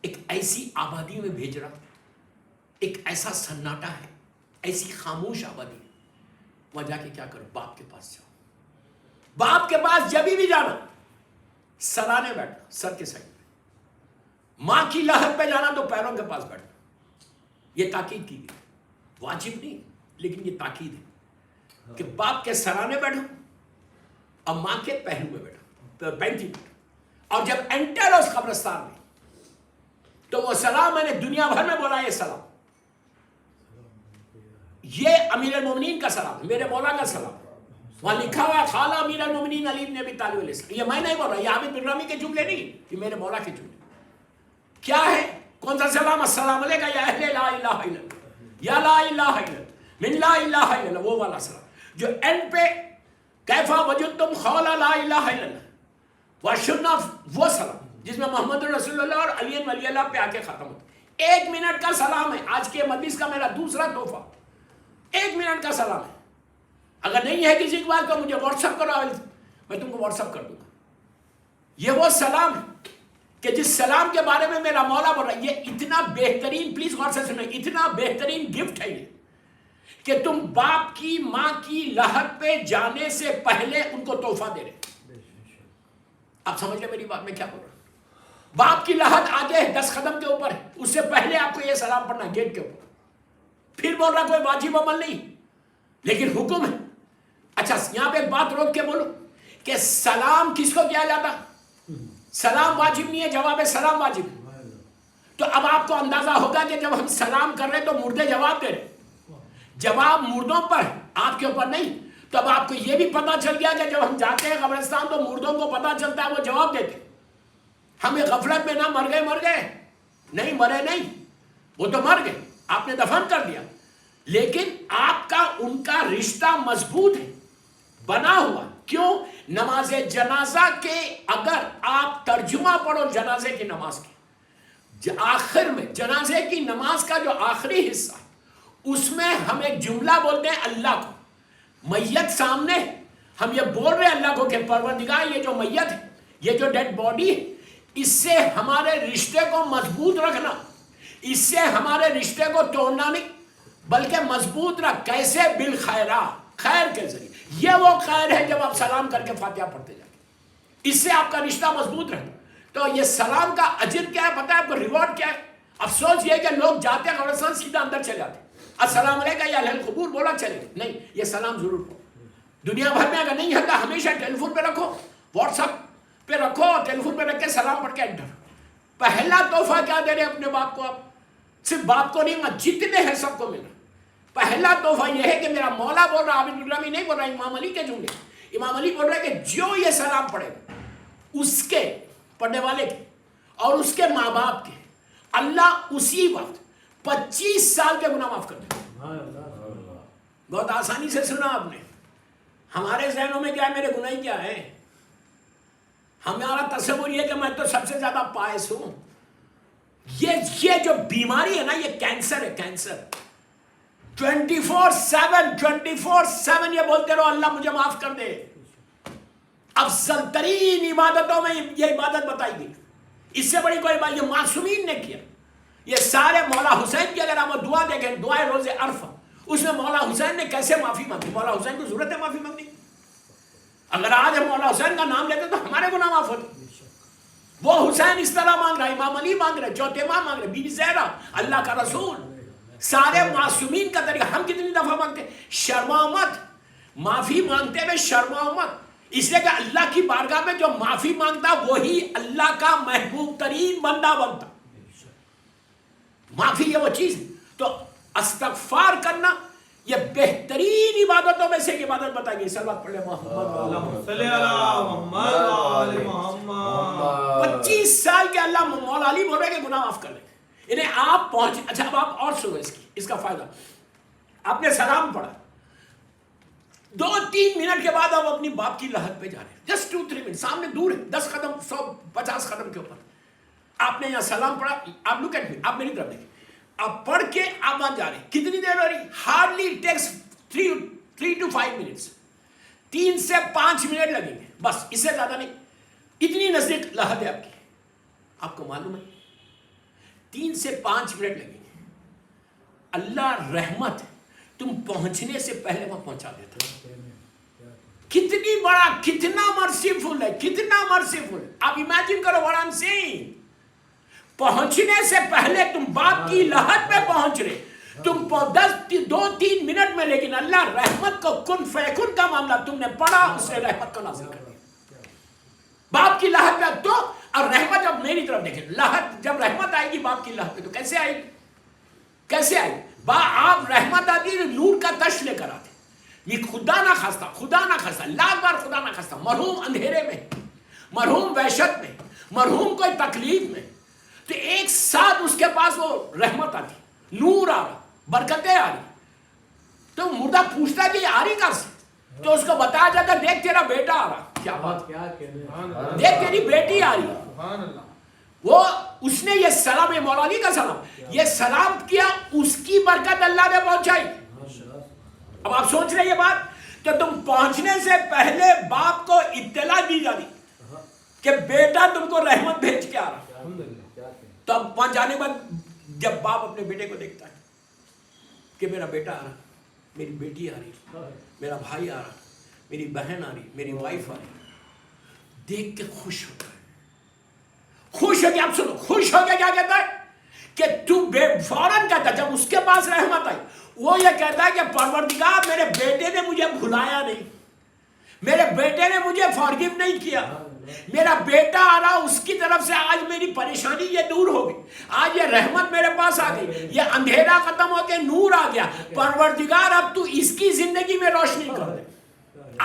ایک ایسی آبادی میں بھیج رہا, ایک ایسا سناٹا ہے, ایسی خاموش آبادی. وہاں جا کے کیا کرو, باپ کے پاس جاؤ. باپ کے پاس جب بھی جانا سرانے بیٹھنا, سر کے سائڈ پہ. ماں کی لحد پہ جانا تو پیروں کے پاس بیٹھنا. یہ تاکید کی گئی, واجب نہیں لیکن یہ تاکید ہے کہ باپ کے سرانے بیٹھو اور ماں کے پہلو میں بیٹھو, بینچی بیٹھو. اور جب انٹر ہو اس قبرستان میں تو وہ سلام میں نے دنیا بھر میں بولا, یہ سلام, یہ امیر المومنین کا سلام ہے, میرے مولا کا سلام. وہاں لکھا ہوا ہے خالہ امیر المومنین علی بن ابی طالب علیہ السلام. یہ میں نہیں بول رہا, یہ عابد بن رامی کے جملے نہیں, یہ میرے مولا کے جملے. کیا ہے, کون سا سلام, السلام علیکم یا اہل لا الہ الا اللہ, یا لا الہ الا اللہ, من لا الہ الا اللہ, وہ والا سلام جو اینڈ پہ کیفا وجدتم قول لا الہ الا اللہ واشرنا, وہ سلام جس میں محمد رسول اللہ اور علی ولی اللہ پہ آ کے ختم ہوتا. 1 منٹ کا سلام ہے آج کے مجلس کا میرا دوسرا تحفہ. 1 منٹ کا سلام ہے. اگر نہیں ہے کسی کے پاس تو مجھے واٹس ایپ کرو, میں تم کو واٹس ایپ کر دوں گا. یہ وہ سلام ہے کہ جس سلام کے بارے میں میرا مولا بول رہا ہے. یہ اتنا بہترین, پلیز غور سے سنیں, اتنا بہترین گفٹ ہے یہ کہ تم باپ کی ماں کی لحد پہ جانے سے پہلے ان کو تحفہ دے رہے. آپ سمجھ لیں میری بات میں کیا بول رہا ہوں؟ باپ کی لحد آگے ہے 10 قدم کے اوپر ہے, اس سے پہلے آپ کو یہ سلام پڑھنا گیٹ کے اوپر. پھر بول رہا کوئی واجب عمل نہیں لیکن حکم ہے. اچھا یہاں پہ ایک بات روک کے بولو کہ سلام کس کو کیا جاتا؟ سلام واجب نہیں ہے, جواب ہے سلام واجب. تو اب آپ کو اندازہ ہوگا کہ جب ہم سلام کر رہے تو مردے جواب دے رہے, جواب مردوں پر آپ کے اوپر نہیں. تو اب آپ کو یہ بھی پتا چل گیا کہ جب ہم جاتے ہیں قبرستان تو مردوں کو پتا چلتا ہے, وہ جواب دیتے. ہمیں غفلت میں نہ مر گئے نہیں, مرے نہیں, وہ تو مر گئے, آپ نے دفن کر دیا, لیکن آپ کا ان کا رشتہ مضبوط ہے, بنا ہوا. کیوں؟ نماز جنازہ کے اگر آپ ترجمہ پڑھو جنازے کی نماز کے آخر میں, جنازے کی نماز کا جو آخری حصہ اس میں ہم ایک جملہ بولتے ہیں اللہ کو. میت سامنے ہم یہ بول رہے ہیں اللہ کو کہ پروردگار یہ جو میت ہے, یہ جو ڈیڈ باڈی ہے, اس سے ہمارے رشتے کو مضبوط رکھنا, اس سے ہمارے رشتے کو توڑنا نہیں بلکہ مضبوط رکھ. کیسے؟ بالخیرہ, خیر کے ذریعے. یہ وہ خیر ہے جب آپ سلام کر کے فاتحہ پڑھتے جائیں, اس سے آپ کا رشتہ مضبوط رہتا. تو یہ سلام کا اجر کیا ہے پتہ ہے آپ کو؟ ریوارڈ کیا ہے؟ افسوس یہ ہے کہ لوگ جاتے ہیں قبرستان سیدھا اندر چلے جاتے ہیں, السلام علیکم یا اہل القبور بولا چلے گئے. نہیں, یہ سلام ضرور ہو. دنیا بھر میں اگر نہیں ہوتا ہمیشہ ٹیلی فون پہ رکھو, واٹس ایپ پہ رکھو, ٹیلی فون پہ رکھ کے سلام پڑھ کے انٹر. پہلا تحفہ کیا دے رہے اپنے باپ کو؟ آپ صرف باپ کو نہیں, جتنے ہیں سب کو ملنا. پہلا تحفہ یہ ہے کہ میرا مولا بول رہا, عابد الرحمی نہیں بول رہا, امام علی کے جملے. امام علی بول رہا ہے کہ جو یہ سلام پڑھے اس کے پڑھنے والے کے اور اس کے ماں باپ کے, اللہ اسی وقت 25 سال کے گناہ معاف کر دے. بہت آسانی سے سنا آپ نے. ہمارے ذہنوں میں کیا ہے, میرے گناہ کیا ہے؟ ہمارا تصور یہ کہ میں تو سب سے زیادہ پائس ہوں. یہ جو بیماری ہے نا, یہ کینسر ہے, کینسر. 24/7 یہ بولتے رہو اللہ مجھے معاف کر دے. افضل ترین عبادتوں میں یہ عبادت بتائی گئی, اس سے بڑی کوئی بات یہ معصومین نے کیا. یہ سارے مولا حسین کی اگر آپ دعا دیکھیں, دعائے روز عرفہ, اس میں مولا حسین نے کیسے معافی مانگی. مولا حسین کو ضرورت ہے معافی مانگنے کی؟ اگر آج ہم مولا حسین کا نام لیتے تو ہمارے گناہ معاف ہوتے. وہ حسین اس طرح مانگ رہا, امام علی مانگ رہے, چوتھے امام مانگ رہے, بی بی زہرا, اللہ کا رسول, سارے معصومین کا طریقہ. ہم کتنی دفعہ مانگتے ہیں شرماؤ مت, معافی مانگتے ہوئے شرماؤ مت, اس لیے کہ اللہ کی بارگاہ میں جو معافی مانگتا وہی اللہ کا محبوب ترین بندہ بنتا. معافی یہ وہ چیز ہے. تو استغفار کرنا یہ بہترین عبادتوں میں سے ایک عبادت بتائی گئی. صلوات پڑھ لیں محمد صلی اللہ محمد. 25 سال کے اللہ مولا علی بول رہے کہ گناہ معاف کر لیں انہیں. آپ پہنچ, اچھا اب آپ اور سنو اس کا فائدہ. آپ نے سلام پڑھا, 2-3 منٹ کے بعد آپ اپنی باپ کی لحد پہ جا رہے ہیں, جسٹ 2-3 منٹ, سامنے دور ہے 10 قدم 150 قدم کے اوپر. آپ نے یہاں سلام پڑھا, آپ لک ایٹ می, آپ میری طرف دیکھیں, آپ پڑھ کے آپ وہاں جا رہے ہیں. کتنی دیر ہو رہی؟ ہارڈلی ٹیکس 3 to 5 منٹس, 3 سے 5 منٹ لگیں گے بس, اس سے زیادہ نہیں. اتنی نزدیک لحد ہے آپ کی. آپ کو معلوم ہے 3 سے 5 منٹ لگیں گے. اللہ رحمت تم پہنچنے سے پہلے وہ پہنچا دیتا ہے. کتنی بڑا, کتنا مرسیفل ہے, کتنا مرسیفل. آپ امیجن کرو what I'm saying. پہنچنے سے پہلے تم باپ کی لحد پہ پہنچ رہے, تم 2-3 منٹ میں, لیکن اللہ رحمت کو کن فیکن کا معاملہ تم نے پڑھا, اس نے رحمت کو نازل کر دیا باپ کی لحد پہ. تو اور رحمت, جب میری طرف دیکھیں, لحد جب رحمت آئے گی باپ کی لحد پہ تو کیسے آئے گی؟ کیسے آئے گی؟ آپ رحمت آتی ہے نور کا تش لے کر آتے. یہ خدا نہ خواستہ, لاکھ بار خدا نہ خواستہ, مرحوم اندھیرے میں, مرحوم وحشت میں, مرحوم کوئی تکلیف میں, تو ایک ساتھ اس کے پاس وہ رحمت آتی, نور آ رہا, برکتیں آ رہی. تو مردہ پوچھتا کہ یہ آ رہی کہاں سے؟ تو اس کو بتایا جاتا دیکھ تیرا بیٹا آ رہا. کیا بات, دیکھ تیری بیٹی آ رہی ہے. وہ اس نے یہ سلام, یہ مولا علی کا سلام, یہ سلام کیا, اس کی برکت اللہ نے پہنچائی. اب آپ سوچ رہے یہ بات, تو تم پہنچنے سے پہلے باپ کو اطلاع دی جاتی کہ بیٹا تم کو رحمت بھیج کے آ رہا. تو اب وہاں جانے کے بعد جب باپ اپنے بیٹے کو دیکھتا ہے کہ میرا بیٹا آ رہا, میری بیٹی آ رہی، میرا بھائی آ رہا، میری بہن آ رہی، میری وائف آ رہی، دیکھ کے خوش ہوتا ہے، خوش ہو کے، اب سنو، خوش ہو کے کیا کہتا ہے کہ تو فوراً کہتا ہے، جب اس کے پاس رحمت آئی وہ یہ کہتا ہے کہ پروردگار میرے بیٹے نے مجھے بھلایا نہیں، میرے بیٹے نے مجھے فارگیو نہیں کیا، میرا بیٹا آ رہا، اس کی طرف سے آج میری پریشانی یہ دور ہو گئی، آج یہ رحمت میرے پاس آ گئی، یہ اندھیرا ختم ہو کے نور آ گیا، پروردگار اب تو اس کی زندگی میں روشنی کر دے۔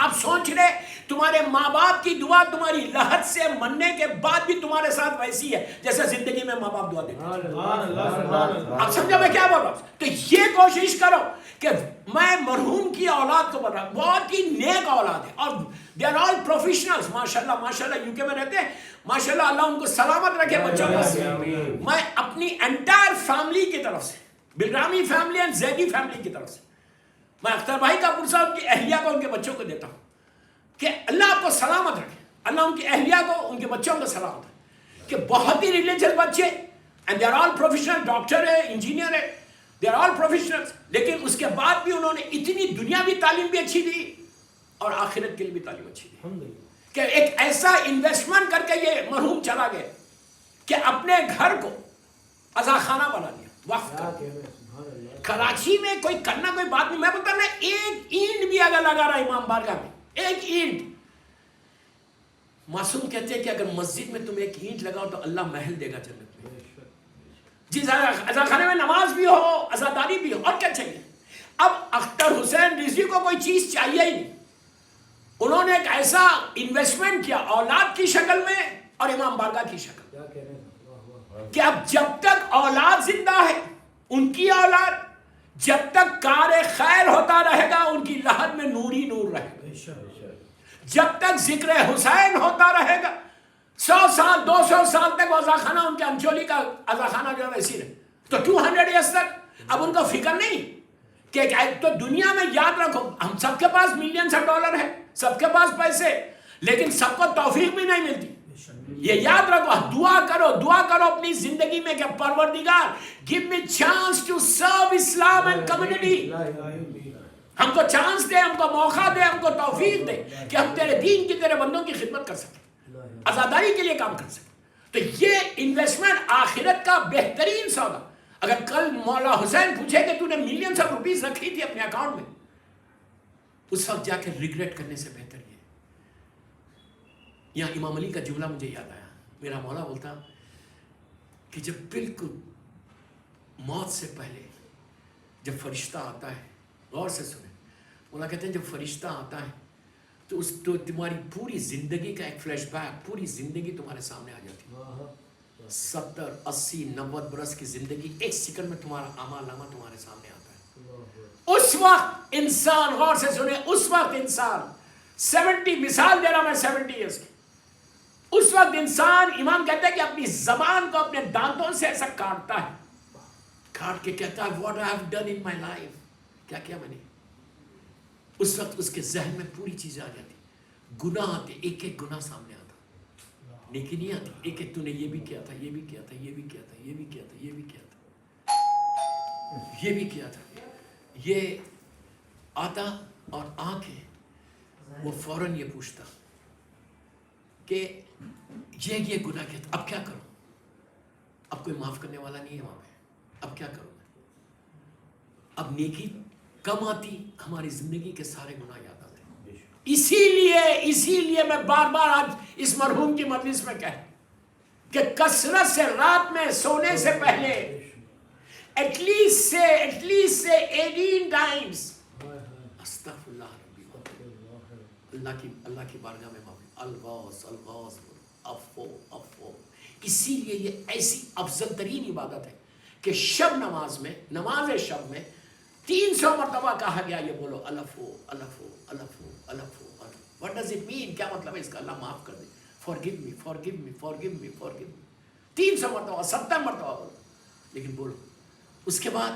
آپ سوچ رہے تمہارے ماں باپ کی دعا تمہاری لحد سے مرنے کے بعد بھی تمہارے ساتھ ویسی ہے جیسے زندگی میں ماں باپ دعا دیتے ہیں۔ آپ سمجھا میں کیا بول رہا ہوں؟ تو یہ کوشش کرو کہ میں مرحوم کی اولاد کو بول رہا ہوں، بہت ہی نیک اولاد ہے اور they are all professionals، ماشاءاللہ ماشاءاللہ، یو کے میں رہتے ہیں، ماشاءاللہ، اللہ ان کو سلامت رکھے بچوں کو۔ میں اپنی انٹائر فیملی کی طرف سے، بلرامی فیملی اور زیدی فیملی کی طرف سے، میں اختر بھائی کا پرسہ ان کی اہلیہ کو، ان کے بچوں کو دیتا ہوں کہ اللہ آپ کو سلامت رکھے، اللہ ان کی اہلیہ کو، ان کے بچوں کو سلامت رکھے، کہ بہت ہی ریلیجس بچے and they are all professional، doctor ہے، انجینئر ہے، they are all professionals، لیکن اس کے بعد بھی انہوں نے اتنی دنیاوی تعلیم بھی اچھی دی اور آخرت کے لیے بھی تعلیم اچھی دی کہ ایک ایسا انویسٹمنٹ کر کے یہ مرحوم چلا گیا کہ اپنے گھر کو عزاخانہ بنا دیا، وقف کر دیا۔ کراچی میں کوئی کرنا کوئی بات نہیں، میں بتا نا، ایک اینٹ بھی اگر لگا رہا امام بارگاہ میں، ایک اینٹ، معصوم کہتے ہیں کہ اگر مسجد میں تم ایک اینٹ لگاؤ تو اللہ محل دے گا جنت میں۔ جس عزاخانے میں نماز بھی ہو، عزاداری بھی ہو، اور کیا چاہیے؟ اب اختر حسین رضوی کو کوئی چیز چاہیے ہی نہیں، انہوں نے ایک ایسا انویسٹمنٹ کیا اولاد کی شکل میں اور امام بارگاہ کی شکل میں کہ اب جب تک اولاد زندہ ہے، ان کی اولاد، جب تک کار خیر ہوتا رہے گا ان کی لحد میں نور ہی نور رہے گا، جب تک ذکر حسین ہوتا رہے گا، 100 سال 200 سال تک وہ عزاخانہ، ان کے انچولی کا عزاخانہ جو ہے ویسی رہے، تو 200 ایئرس تک اب ان کو فکر نہیں کہ تو دنیا میں یاد رکھو، ہم سب کے پاس ملینز آف ڈالر ہے، سب کے پاس پیسے، لیکن سب کو توفیق بھی نہیں ملتی۔ یہ یاد رکھو، دعا کرو اپنی زندگی میں کہ پروردگار give me chance to serve Islam and community، ہم کو چانس دے، ہم کو موقع دے، ہم کو توفیق دے کہ ہم تیرے دین کی، تیرے بندوں کی خدمت کر سکیں، عزاداری کے لیے کام کر سکیں۔ تو یہ انویسٹمنٹ آخرت کا بہترین سودا۔ اگر کل مولا حسین پوچھے کہ تو نے ملینز آف روپیز رکھی تھی اپنے اکاؤنٹ میں، اس وقت جا کے ریگریٹ کرنے سے بہتر یہ۔ یہاں امام علی کا جملہ مجھے یاد آیا، میرا مولا بولتا کہ جب بالکل موت سے پہلے جب فرشتہ آتا ہے، غور سے سنیں، مولا کہتے ہیں جب فرشتہ آتا ہے تو تمہاری پوری زندگی کا ایک فلیش بیک، پوری زندگی تمہارے سامنے آ جاتی ہے، 70 80 90 برس کی زندگی ایک سیکنڈ میں تمہارا اعمال نامہ تمہارے سامنے آتا ہے۔ اس وقت انسان، غور سے سنیں، اس وقت انسان 70، مثال دے رہا میں 70 ایئرس کی، اس وقت انسان، امام کہتا ہے کہ اپنی زبان کو اپنے دانتوں سے ایسا کاٹتا ہے، کاٹ کے کہتا ہے what I have done in my life، کیا کیا میں نے۔ اس وقت اس کے ذہن میں پوری چیزیں آ جاتی، گناہ آتے، ایک ایک گناہ سامنے آتا، نیکی نہیں آتی، ایک ایک تو نے یہ بھی کیا تھا، یہ بھی کیا تھا، یہ بھی کیا تھا، یہ بھی کیا تھا، یہ بھی کیا تھا، یہ بھی کیا تھا، یہ آتا اور آ کے وہ فوراً یہ پوچھتا کہ یہ گناہ کیا تھا، اب کیا کروں؟ اب کوئی معاف کرنے والا نہیں ہے وہاں پہ، اب کیا کروں میں؟ اب نیکی کم آتی، ہماری زندگی کے سارے گناہ یاد آتے۔ اسی لیے میں بار بار آج اس مرحوم کی مجلس میں کہہ کہ کثرت سے رات میں سونے سے پہلے ایٹ لیسٹ سے 18 ٹائمز استغفر اللہ ربی، اللہ کی بارگاہ میں معافی، الغوث افو۔ اسی لیے یہ ایسی افضل ترین عبادت ہے کہ شب نماز میں، نماز شب میں 300 مرتبہ کہا گیا یہ بولو الفو۔ What does it mean؟ کیا مطلب ہے اس کا؟ اللہ معاف کر دے، forgive me 300 مرتبہ، 70 مرتبہ بولو، لیکن بولو۔ اس کے بعد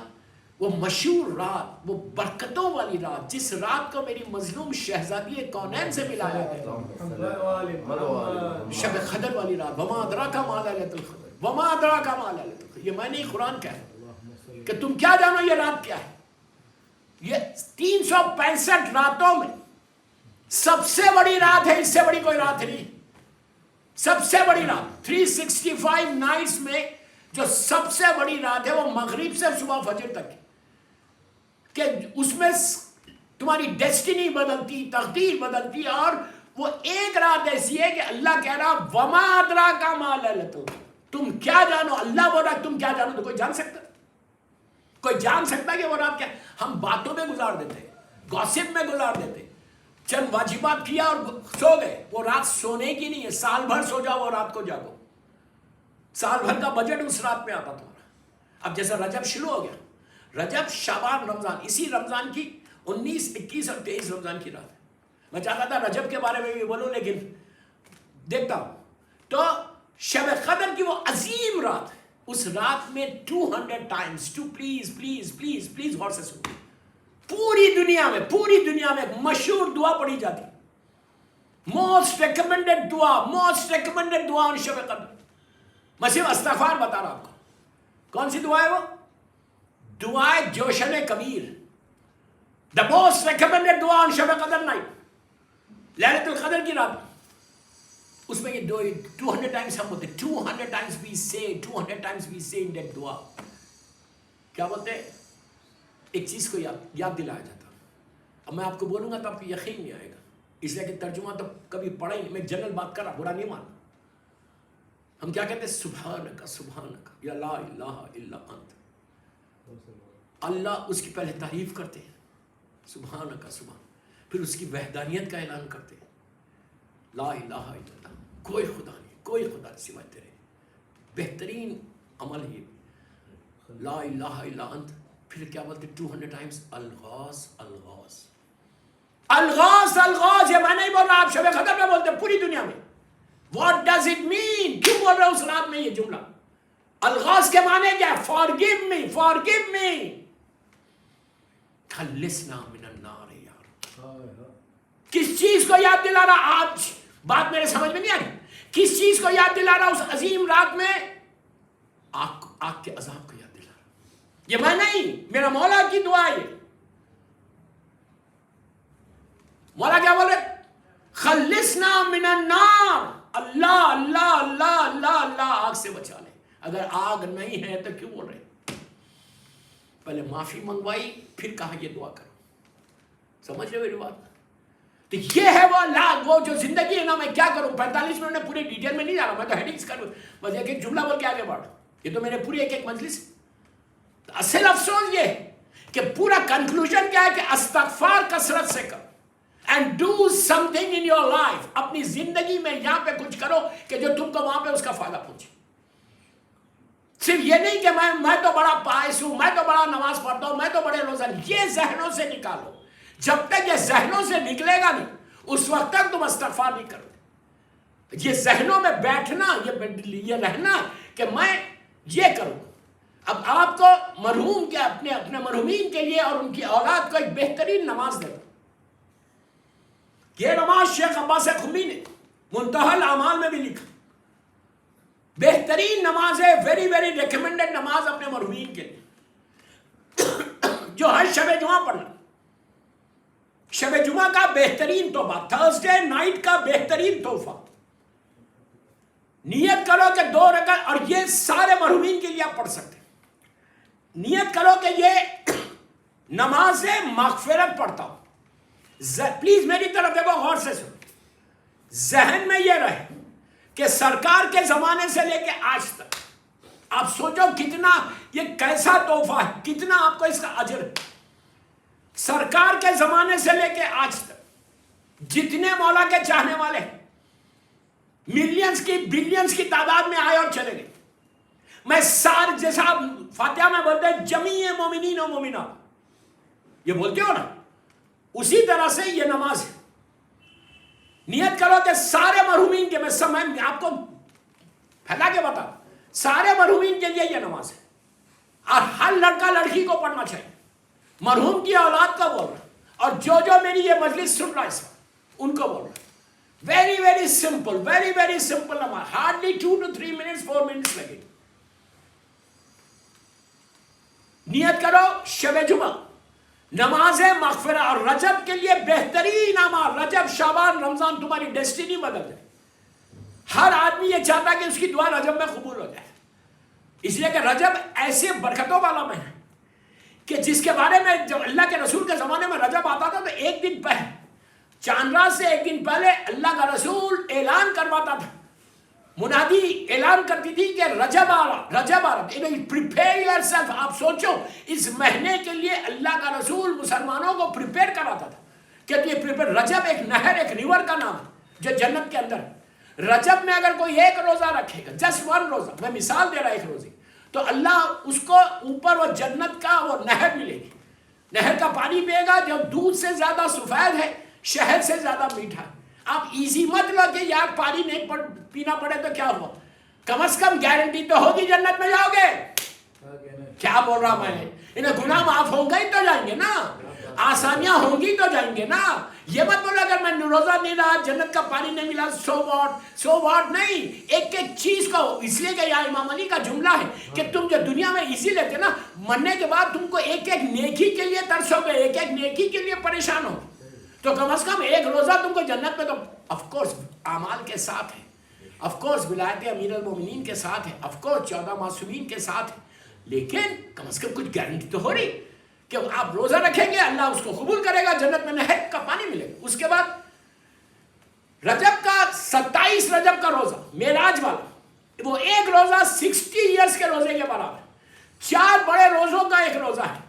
وہ مشہور رات، وہ برکتوں والی رات، جس رات کو میری مظلوم شہزادی کونین سے ملایا گیا، شب قدر والی رات، وما ادراک ما لیلۃ القدر، یہ میں نے قرآن کہا ہے کہ تم کیا جانو یہ رات کیا ہے۔ یہ 365 راتوں میں سب سے بڑی رات ہے, اس سے بڑی کوئی رات نہیں. سب سے بڑی رات 365 نائٹس میں جو سب سے بڑی رات ہے وہ مغرب سے صبح فجر تک ہے, کہ اس میں تمہاری ڈیسٹینی بدلتی, تقدیر بدلتی. اور وہ ایک رات ایسی ہے کہ اللہ کہہ رہا وما ادراک ما لیلۃ, تم کیا جانو. اللہ بول رہا تم کیا جانو, تو کوئی جان سکتا, کوئی جان سکتا کہ وہ رات کیا. ہم باتوں میں گزار دیتے, گوسپ میں گزار دیتے, چند واجبات کیا اور سو گئے. وہ رات سونے کی نہیں ہے, سال بھر سو جاؤ اور رات کو جاگو. سال بھر کا بجٹ اس رات میں آتا تمہارا. اب جیسا رجب شروع ہو گیا, رجب, شعبان, رمضان, اسی رمضان کی 19, 21 اور 23 رمضان کی رات ہے. میں چاہتا تھا رجب کے بارے میں بھی بولوں, لیکن دیکھتا ہوں. تو شب قدر کی وہ عظیم رات, اس رات میں 200 times to please please please please غور سے سنو, پوری دنیا میں مشہور دعا پڑھی جاتی, موسٹ ریکمینڈڈ دعا ان شب قدر. میں صرف استغفار بتا رہا آپ کو. کون سی دعا ہے وہ؟ دعائے جوشن کبیر, دا موسٹ ریکمینڈڈ دعا ان شب قدر نائٹ, لیلۃ القدر کی رات. اس میں یہ 200 ٹائمز ہم بولتے, 200 ٹائمز وی سے ان دیٹ دعا. کیا بولتے ہیں؟ ایک چیز کو یاد دلایا جاتا. اب میں آپ کو بولوں گا تو آپ کو یقین نہیں آئے گا, اس لیے کہ ترجمہ تو کبھی پڑھا ہی نہیں. میں جنرل بات کر رہا, برا نہیں ماننا. ہم کیا کہتے ہیں؟ سبحانک سبحانک یا لا الہ الا انت. اللہ, اس کی پہلے تعریف کرتے ہیں, سبحانک سبحان, پھر اس کی وحدانیت کا اعلان کرتے ہیں, لا الہ الا اللہ, کوئی خدا نہیں, کوئی خدا نہیں سوائے تیرے. بہترین عمل ہی لا الہ الا انت. پھر کیا بولتے 200 ٹائمز الغاث الغاث الغاث الغاث. یہ میں نہیں بول رہا, آپ شب قدر میں بولتے پوری دنیا میں. What does it mean? کیوں بول رہا ہوں اس رات میں یہ جملہ؟ الغاث کے معنی کیا ہے؟ Forgive me, forgive me. خلصنا من النار یار. کس چیز کو یاد دلا رہا؟ آج بات میرے سمجھ میں نہیں آ رہی. کس چیز کو یاد دلا رہا اس عظیم رات میں؟ آگ کے عذاب کو یاد دلا رہا. یہ میں نہیں, میرا مولا کی دعا ہے. مولا کیا بول رہے؟ خلصنا من النار. اللہ اللہ اللہ اللہ اللہ, آگ سے بچا لے. اگر آگ نہیں ہے تو کیوں بول رہے؟ پہلے معافی منگوائی, پھر کہا یہ دعا کرو. سمجھ رہے میری بات؟ تو یہ ہے وہ اللہ, وہ جو زندگی ہے نا. میں کیا کروں, 45 منٹ میں پورے ڈیٹیل میں نہیں جا رہا, میں تو ہیڈنگز کروں, بس ایک ایک جملہ بول کے آگے بڑھ. یہ تو میرے پوری ایک مجلس. اصل افسوس یہ ہے کہ پورا کنکلوژن کیا ہے کہ استغفار کثرت سے کر. And do something in your life. اپنی زندگی میں یہاں پہ کچھ کرو کہ جو تم کو وہاں پہ اس کا فائدہ پہنچے. صرف یہ نہیں کہ میں تو بڑا پائس ہوں, میں تو بڑا نماز پڑھتا ہوں, میں تو بڑے روزہ. یہ ذہنوں سے نکالو. جب تک یہ ذہنوں سے نکلے گا نہیں, اس وقت تک تم استغفار نہیں کرو. یہ ذہنوں میں بیٹھنا, یہ رہنا کہ میں یہ کروں. اب آپ کو مرحوم کے اپنے مرحومین کے لیے اور ان کی اولاد کو ایک بہترین نماز دے. یہ نماز شیخ عباس خمی نے منتہی الاعمال میں بھی لکھا. بہترین نماز ہے, ویری ویری ریکمینڈڈ نماز اپنے مرحومین کے لیے, جو ہر شب جمعہ پڑھنا. شب جمعہ کا بہترین تحفہ, تھرسڈے نائٹ کا بہترین تحفہ. نیت کرو کہ 2 رکعت, اور یہ سارے مرحومین کے لیے آپ پڑھ سکتے ہیں. نیت کرو کہ یہ نماز مغفرت پڑھتا ہوں. پلیز میری طرف دیکھو, غور سے سنو. ذہن میں یہ رہے کہ سرکار کے زمانے سے لے کے آج تک, آپ سوچو کتنا یہ کیسا تحفہ ہے, کتنا آپ کو اس کا اجر ہے. سرکار کے زمانے سے لے کے آج تک جتنے مولا کے چاہنے والے ہیں, ملینز کی بلینز کی تعداد میں آئے اور چلے گئے. میں جیسا فاتحہ میں بولتے ہیں جمیع مومنین و مومنات, یہ بولتے ہو نا, اسی طرح سے یہ نماز ہے. نیت کرو کہ سارے مرحومین کے, میں آپ کو پھیلا کے بتا, سارے مرحومین کے لیے یہ نماز ہے. اور ہر لڑکا لڑکی کو پڑھنا چاہیے. مرحوم کی اولاد کا بول رہا, اور جو میری یہ مجلس سن رہا ہے اس وقت, ان کو بول رہا. Very very simple, very very simple نماز. ہارڈلی 2 to 3 minutes 4 minutes لگے. نیت کرو شب جمعہ, نماز مغفرہ اور رجب کے لیے بہترین اعمال، رجب شعبان رمضان تمہاری ڈیسٹینی بدل جائے. ہر آدمی یہ چاہتا ہے کہ اس کی دعا رجب میں قبول ہو جائے، اس لیے کہ رجب ایسے برکتوں والا مہینہ کہ جس کے بارے میں جب اللہ کے رسول کے زمانے میں رجب آتا تھا تو ایک دن پہلے، چاند رات سے ایک دن پہلے اللہ کا رسول اعلان کرواتا تھا، منادی اعلان کرتی تھی کہ رجب آ رہا، رجب آ رہا. Prepare your self. آپ سوچو اس مہینے کے لیے اللہ کا رسول مسلمانوں کو پریپیئر کراتا تھا کہ یہ پریپیئر. رجب ایک نہر، ایک ریور کا نام ہے جو جنت کے اندر. رجب میں اگر کوئی ایک روزہ رکھے گا، جسٹ ون روزہ، میں مثال دے رہا ایک روزے، تو اللہ اس کو اوپر وہ جنت کا وہ نہر ملے گی. نہر کا پانی پیے گا جو دودھ سے زیادہ سفید ہے، شہد سے زیادہ میٹھا ہے. آپ ایزی مت لو کہ یار پانی نہیں پینا پڑے تو کیا ہوا، کم از کم گارنٹی تو ہوگی جنت میں جاؤ گے. کیا بول رہا میں، انہیں گناہ معاف ہوں گے تو جائیں گے نا، آسانیاں ہوں گی تو جائیں گے نا. یہ مت بولا اگر میں روزہ نہیں رہا، جنت کا پانی نہیں ملا، سو واٹ نہیں. ایک ایک چیز کو، اس لیے کہ یہاں امام علی کا جملہ ہے کہ تم جو دنیا میں ایزی لیتے نا، مرنے کے بعد تم کو ایک ایک نیکی کے لیے ترسو گے، ایک ایک نیکی کے لیے پریشان ہو. تو کم از کم ایک روزہ تم کو جنت میں تو آف کورس اعمال کے ساتھ ہے، آف کورس ولایت امیر المومنین کے ساتھ ہے، آف کورس 14 معصومین کے ساتھ ہے، لیکن کم از کم کچھ گارنٹی تو ہو رہی کہ آپ روزہ رکھیں گے اللہ اس کو قبول کرے گا، جنت میں نہر کا پانی ملے گا. اس کے بعد رجب کا 27 رجب کا روزہ معراج والا، وہ ایک روزہ 60 ایئرس کے روزے کے برابر. 4 بڑے روزوں کا ایک روزہ ہے.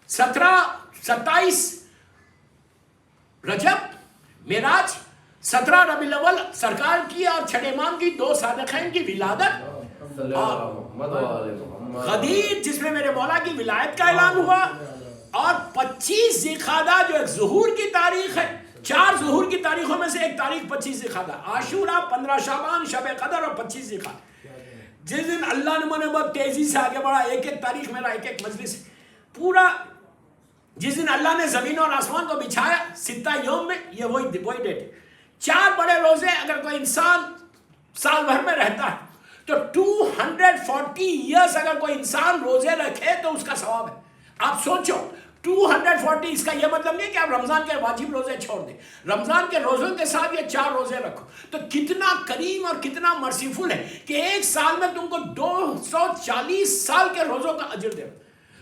27 رجب، معراج، 17 ربیع الاول سرکار کی اور چھٹے امام کی 2 صادقین کی ولادت، اور غدیر جس میں میرے مولا کی ولایت کا اعلان ہوا، اور 25 ذی القعدہ جو ایک ظہور کی تاریخ ہے. 4 ظہور کی تاریخوں میں سے ایک تاریخ 25 ذی القعدہ، عاشورہ، 15 شعبان، شب قدر اور 25 ذی القعدہ. جس دن اللہ نے مجھے بہت تیزی سے آگے بڑھا، ایک ایک تاریخ میرا ایک ایک مجلس پورا، جس دن اللہ نے زمین اور آسمان کو بچھایا 6 یوم میں، یہ وہی ڈیٹ ہے. 4 بڑے روزے اگر کوئی انسان سال بھر میں رہتا ہے تو 240 ایئرس اگر کوئی انسان روزے رکھے تو اس کا ثواب ہے. آپ سوچو 240، اس کا یہ مطلب نہیں کہ آپ رمضان کے واجب روزے چھوڑ دیں، رمضان کے روزوں کے ساتھ یہ 4 روزے رکھو. تو کتنا کریم اور کتنا مرسیفل ہے کہ ایک سال میں تم کو 240 سال کے روزوں کا اجر دے.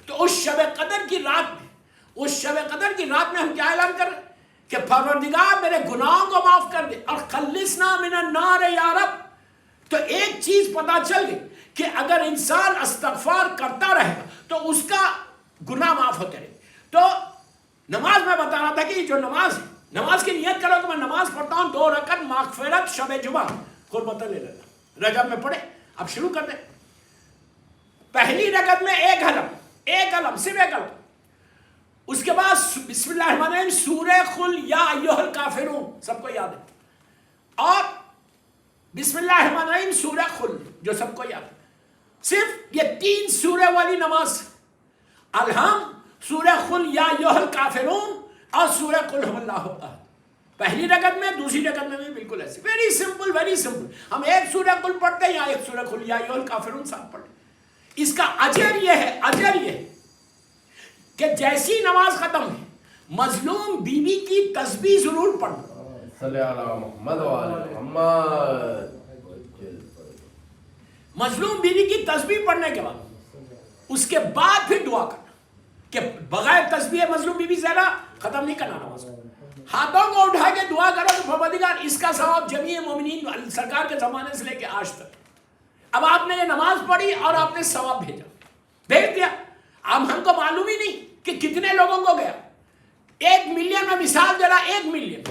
تو اس شب قدر کی رات میں، اس شب قدر کی رات میں ہم کیا اعلان کر رہے ہیں کہ پروردگار میرے گناہوں کو معاف کر دے اور خلصنا من النار یا رب. تو ایک چیز پتا چل گئی کہ اگر انسان استغفار کرتا رہے گا تو اس کا گناہ معاف ہوتے رہے. تو نماز میں بتا رہا تھا کہ جو نماز ہے، نماز کی نیت کرو کہ میں نماز پڑھتا ہوں 2 رکعت مغفرت شب جمعہ قربت لے لینا. رجب میں پڑھے. اب شروع کر دیں. پہلی رکعت میں ایک علم، صرف ایک علم. اس کے بعد بسم اللہ الرحمن الرحیم، سورہ قل یا ایھا الکافرون سب کو یاد ہے، اور بسم اللہ الرحمن الرحیم سورہ قل جو سب کو یاد ہے. صرف یہ 3 سورہ والی نماز، الحمد، سورہ قل یا ایھا الکافرون اور سورہ قل ھو اللہ احد. پہلی رکعت میں، دوسری رکعت میں بھی بالکل ایسے. Very simple, very simple. ہم ایک سورہ قل پڑھتے ہیں یا ایک سورہ قل یا ایھا الکافرون ساتھ پڑھتے. اس کا اجر یہ ہے کہ جیسی نماز ختم ہے مظلوم بیوی کی تسبیح ضرور پڑھنا. صلی اللہ محمد وعلی محمد. مظلوم بیوی کی تسبیح پڑھنے کے بعد اس کے بعد پھر دعا کرنا، کہ بغیر تسبیح مظلوم بیوی زیادہ ختم نہیں کرنا نماز. ہاتھوں کو اٹھا کے دعا کرو کہ پروردگار اس کا ثواب جمیع مومنین سرکار کے زمانے سے لے کے آج تک. اب آپ نے یہ نماز پڑھی اور آپ نے ثواب بھیج دیا. اب ہم کو معلوم ہی نہیں کہ کتنے لوگوں کو گیا. 1 ملین میں مثال دے رہا، 1 ملین،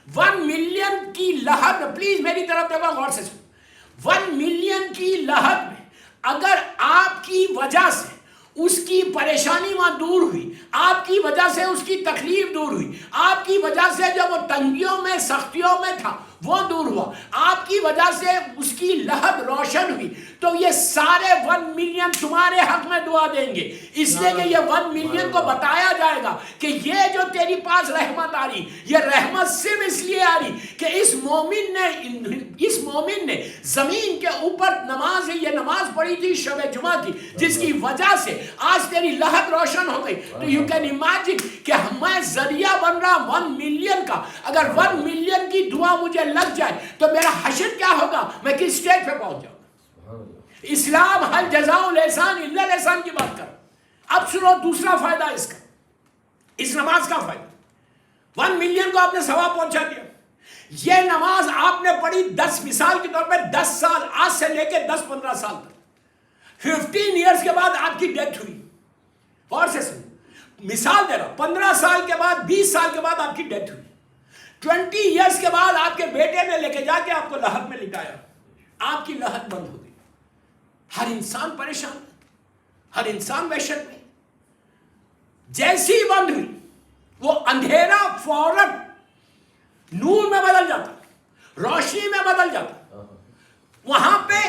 1 ملین کی لہر میں، پلیز میری طرف دیکھو غور سے سنو. 1 ملین کی لہر میں اگر آپ کی وجہ سے اس کی پریشانی وہاں دور ہوئی، آپ کی وجہ سے اس کی تکلیف دور ہوئی، آپ کی وجہ سے جب وہ تنگیوں میں سختیوں میں تھا وہ دور ہوا، آپ آپ کی وجہ سے اس کی لہد روشن ہوئی تو یہ سارے 1 ملین تمہارے حق میں دعا دیں گے، اس لیے کہ یہ 1 ملین کو بتایا جائے گا کہ یہ جو تیری پاس رحمت آ رہی، یہ رحمت صرف اس لیے آ رہی کہ اس مومن نے زمین کے اوپر نماز، یہ نماز پڑھی تھی شب جمعہ کی، جس کی وجہ سے آج تیری لہد روشن ہو گئی. تو یو کین امیجن کہ میں ذریعہ بن رہا 1 ملین کا. اگر 1 ملین کی دعا مجھے لگ جائے تو میرا حشر کیا ہوگا، میں کس اسٹیج پہ پہنچ جاؤں. اسلام حل جزاء الاحسان الا الاحسان کی بات کر. اب سنو دوسرا فائدہ اس کا، اس نماز کا فائدہ. 1 ملین کو آپ نے ثواب پہنچا دیا. یہ نماز آپ نے پڑھی 10 مثال کے طور پہ 10 سال، آج سے لے کے 10-15 سال تک. 15 ایئرز کے بعد آپ کی ڈیتھ ہوئی. اور سے سنو، مثال دے رہا ہوں، 15 سال کے بعد، 20 سال کے بعد آپ کی ڈیتھ ہوئی. 20 ایئرز کے بعد آپ کے بیٹے نے لے کے جا کے آپ کو لہد میں لٹایا، آپ کی لہد بند ہو گئی. ہر انسان پریشان، ہر انسان وحشت میں. جیسی بند ہوئی وہ اندھیرا فوراً نور میں بدل جاتا، روشنی میں بدل جاتا. وہاں پہ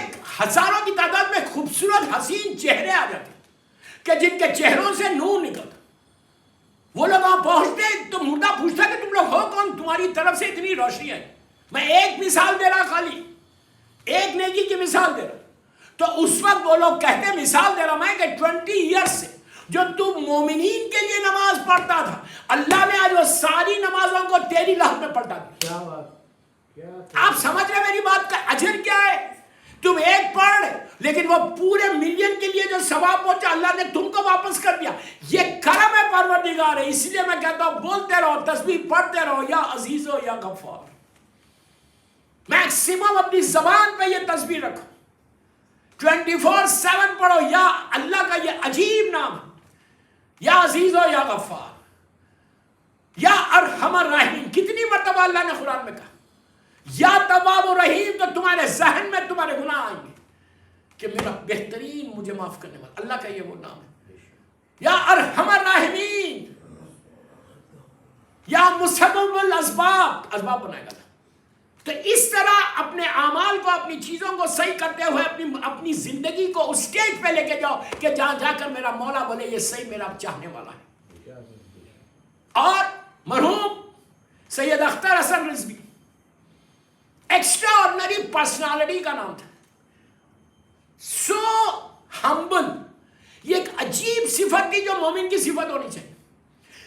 ہزاروں کی تعداد میں خوبصورت حسین چہرے آ جاتے کہ جن کے چہروں سے نور نکلتا. وہ لوگ وہاں پہنچتے تو مردہ پوچھتا کہ تم لوگ ہو کون، تمہاری طرف سے اتنی روشنی ہے. میں ایک مثال دے رہا، خالی ایک نیکی کی مثال دے رہا. تو اس وقت وہ لوگ کہتے، مثال دے رہا میں کہ 20 ایئرز سے جو تم مومنین کے لیے نماز پڑھتا تھا، اللہ نے آج وہ ساری نمازوں کو تیری لہد میں پلٹا دیا. کیا بات. آپ سمجھ رہے میری بات کا اجر کیا ہے؟ تم ایک پڑھ لیکن وہ پورے ملین کے لیے جو ثواب پہنچا اللہ نے تم کو واپس کر دیا. یہ کرم ہے پروردگار ہے. اس لیے میں کہتا ہوں بولتے رہو، تسبیح پڑھتے رہو، یا عزیز ہو یا غفار. میکسیمم اپنی زبان پہ یہ تسبیح رکھو، 24/7 پڑھو. یا اللہ کا یہ عجیب نام ہے، یا عزیز ہو یا غفار، یا ارحم الراحمین. کتنی مرتبہ اللہ نے قرآن میں کہا یا تواب الرحیم. تو تمہارے ذہن میں تمہارے گناہ آئیں گے کہ میرا بہترین مجھے معاف کرنے والا. اللہ کا یہ وہ نام ہے، یا ارحم الراحمین، یا مسبب الاسباب، اسباب بنائے گا. تو اس طرح اپنے اعمال کو، اپنی چیزوں کو صحیح کرتے ہوئے اپنی زندگی کو اس اسٹیج پہ لے کے جاؤ کہ جہاں جا کر میرا مولا بولے یہ صحیح میرا چاہنے والا ہے. اور مرحوم سید اختر حسن رضوی ایکسٹرا آرڈنری پرسنالٹی کا نام تھا. سو ہمبل، یہ ایک عجیب صفت تھی جو مومن کی صفت ہونی چاہیے.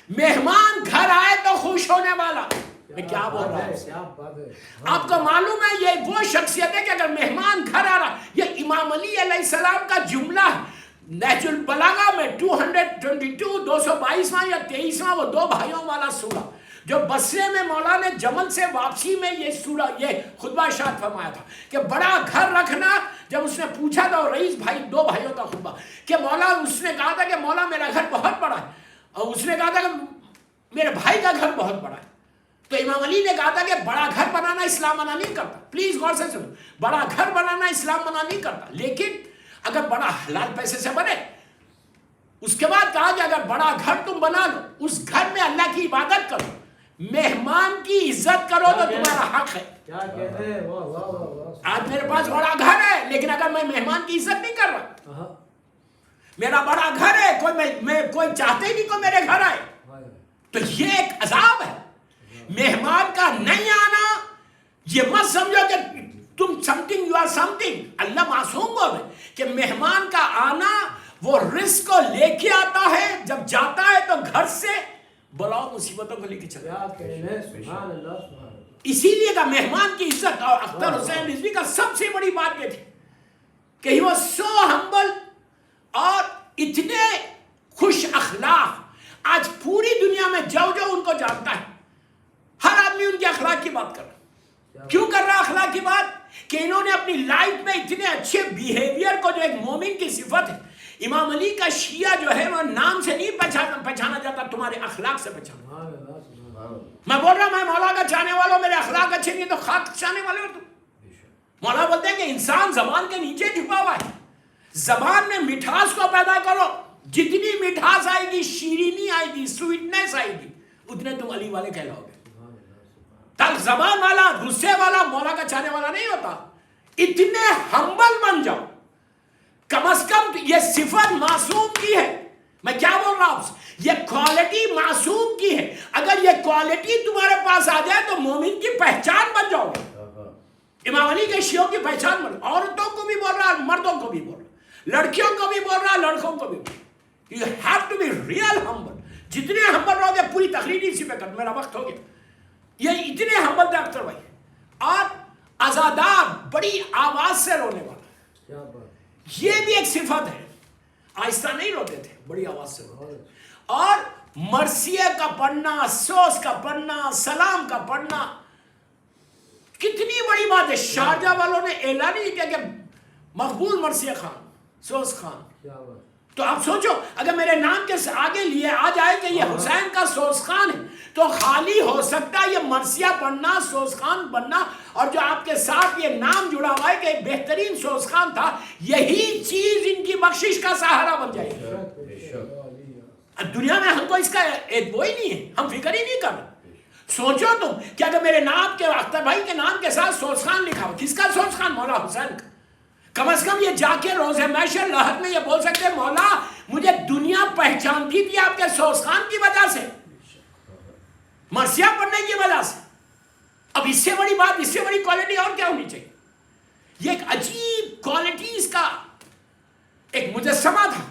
مہمان گھر آئے تو خوش ہونے والا. میں کیا بول رہا ہوں، آپ کو معلوم ہے یہ وہ شخصیت ہے کہ اگر مہمان گھر آ رہا، یہ امام علی علیہ السلام کا جملہ ہے. نہج البلاغہ میں 222 222واں یا 23واں وہ 2 بھائیوں والا سورہ جو بصرے میں مولا نے جمل سے واپسی میں یہ سورہ، یہ خطبہ ارشاد فرمایا تھا کہ بڑا گھر رکھنا. جب اس نے پوچھا تھا رئیس بھائی 2 بھائیوں کا خطبہ کہ مولا، اس نے کہا تھا کہ مولا میرا گھر بہت بڑا ہے، اور اس نے کہا تھا کہ میرے بھائی کا گھر بہت بڑا ہے. تو امام علی نے کہا تھا کہ بڑا گھر بنانا اسلام منع نہیں کرتا. پلیز غور سے سنو، بڑا گھر بنانا اسلام منع نہیں کرتا، لیکن اگر بڑا حلال پیسے سے بنے. اس کے بعد کہا کہ اگر بڑا گھر تم بنا لو، اس گھر میں اللہ کی عبادت کرو، مہمان کی عزت کرو تو تمہارا حق ہے. کیا کہتے ہیں، واہ واہ واہ. آج میرے پاس بڑا گھر ہے لیکن اگر میں مہمان کی عزت نہیں کر رہا، میرا بڑا گھر ہے، کوئی چاہتے ہی نہیں کوئی میرے گھر آئے، تو یہ ایک عذاب ہے. مہمان کا نہیں آنا، یہ مت سمجھو کہ تم سمتنگ یو آر سمتنگ. اللہ معصوم بول رہے کہ مہمان کا آنا وہ رزق کو لے کے آتا ہے، جب جاتا ہے تو گھر سے بلاؤ مصیبتوں کو لے کے چلا. اسی لیے کا مہمان کی عزت. اور اختر حسین رضوی کا سب سے بڑی بات یہ تھی کہ ہی واز سو ہمبل اور اتنے خوش اخلاق. آج پوری دنیا میں جو ان کو جانتا ہے، ہر آدمی ان کے اخلاق کی بات کر رہا. کیوں کر رہا اخلاق کی بات؟ کہ انہوں نے اپنی لائف میں اتنے اچھے بیہیویئر کو، جو ایک مومن کی صفت ہے. امام علی کا شیعہ جو ہے وہ نام سے نہیں پہچانا جاتا، تمہارے اخلاق سے پہچانا. میں بول رہا میں مولا کا چاہنے والا ہوں، میرے اخلاق اچھے نہیں تو خاک چاہنے والے ہو تم. مولا بولتے ہیں کہ انسان زبان کے نیچے چھپا ہوا ہے. زبان میں مٹھاس کو پیدا کرو، جتنی مٹھاس آئے گی، شیرینی آئے گی، سویٹنس آئے گی، اتنے تم علی والے کہلاؤ گے. تلخ زبان والا، غصے والا مولا کا چاہنے والا نہیں ہوتا. اتنے ہمبل بن جاؤ. کم از کم یہ صفت معصوم کی ہے. میں کیا بول رہا ہوں؟ یہ کوالٹی معصوم کی ہے. اگر یہ کوالٹی تمہارے پاس آ جائے تو مومن کی پہچان بن جاؤ گے. امام علی کے شیعوں کی پہچان بن. عورتوں کو بھی بول رہا ہے، مردوں کو بھی بول رہا، لڑکیوں کو بھی بول رہا، لڑکوں کو بھی بول رہا. You have to be real humble. جتنے ہمبل رہو گے، پوری تقریر اسی پہ کر، میرا وقت ہو گیا. یہ اتنے ہمبل تھے اختر بھائی. اور عزادار بڑی آواز سے رونے والا، یہ بھی ایک صفت ہے. آہستہ نہیں روتے تھے، بڑی آواز سے روتے تھے. اور مرثیے کا پڑھنا، سوس کا پڑھنا، سلام کا پڑھنا کتنی بڑی بات ہے. شارجہ والوں نے اعلان ہی کیا کہ مقبول مرثیہ خان، سوس خان. تو آپ سوچو اگر میرے نام کے آگے لیے آ جائے کہ یہ حسین کا سوس خان ہے تو خالی ہو سکتا ہے یہ مرثیہ پڑھنا، سوس خان بننا. اور جو آپ کے ساتھ یہ نام جڑا ہوا ہے کہ ایک بہترین سوس خان تھا، یہی چیز ان کی بخشش کا سہارا بن جائے گی. دنیا میں ہم کو اس کا وہی نہیں ہے، ہم فکر ہی نہیں کر رہے. سوچو تم کہ اگر میرے نام کے، اختر بھائی کے نام کے ساتھ سوس خان لکھا ہو، کس کا سوس خان؟ مولا حسین کا. کم از کم یہ جا کے روز محشر لحد میں یہ بول سکتے ہیں مولا مجھے دنیا پہچانتی تھی آپ کے سوس خان کی وجہ سے، مرثیہ پڑھنے کی وجہ سے. اب اس سے بڑی بات، اس سے بڑی کوالٹی اور کیا ہونی چاہیے؟ یہ ایک عجیب کوالٹیز کا ایک مجسمہ تھا.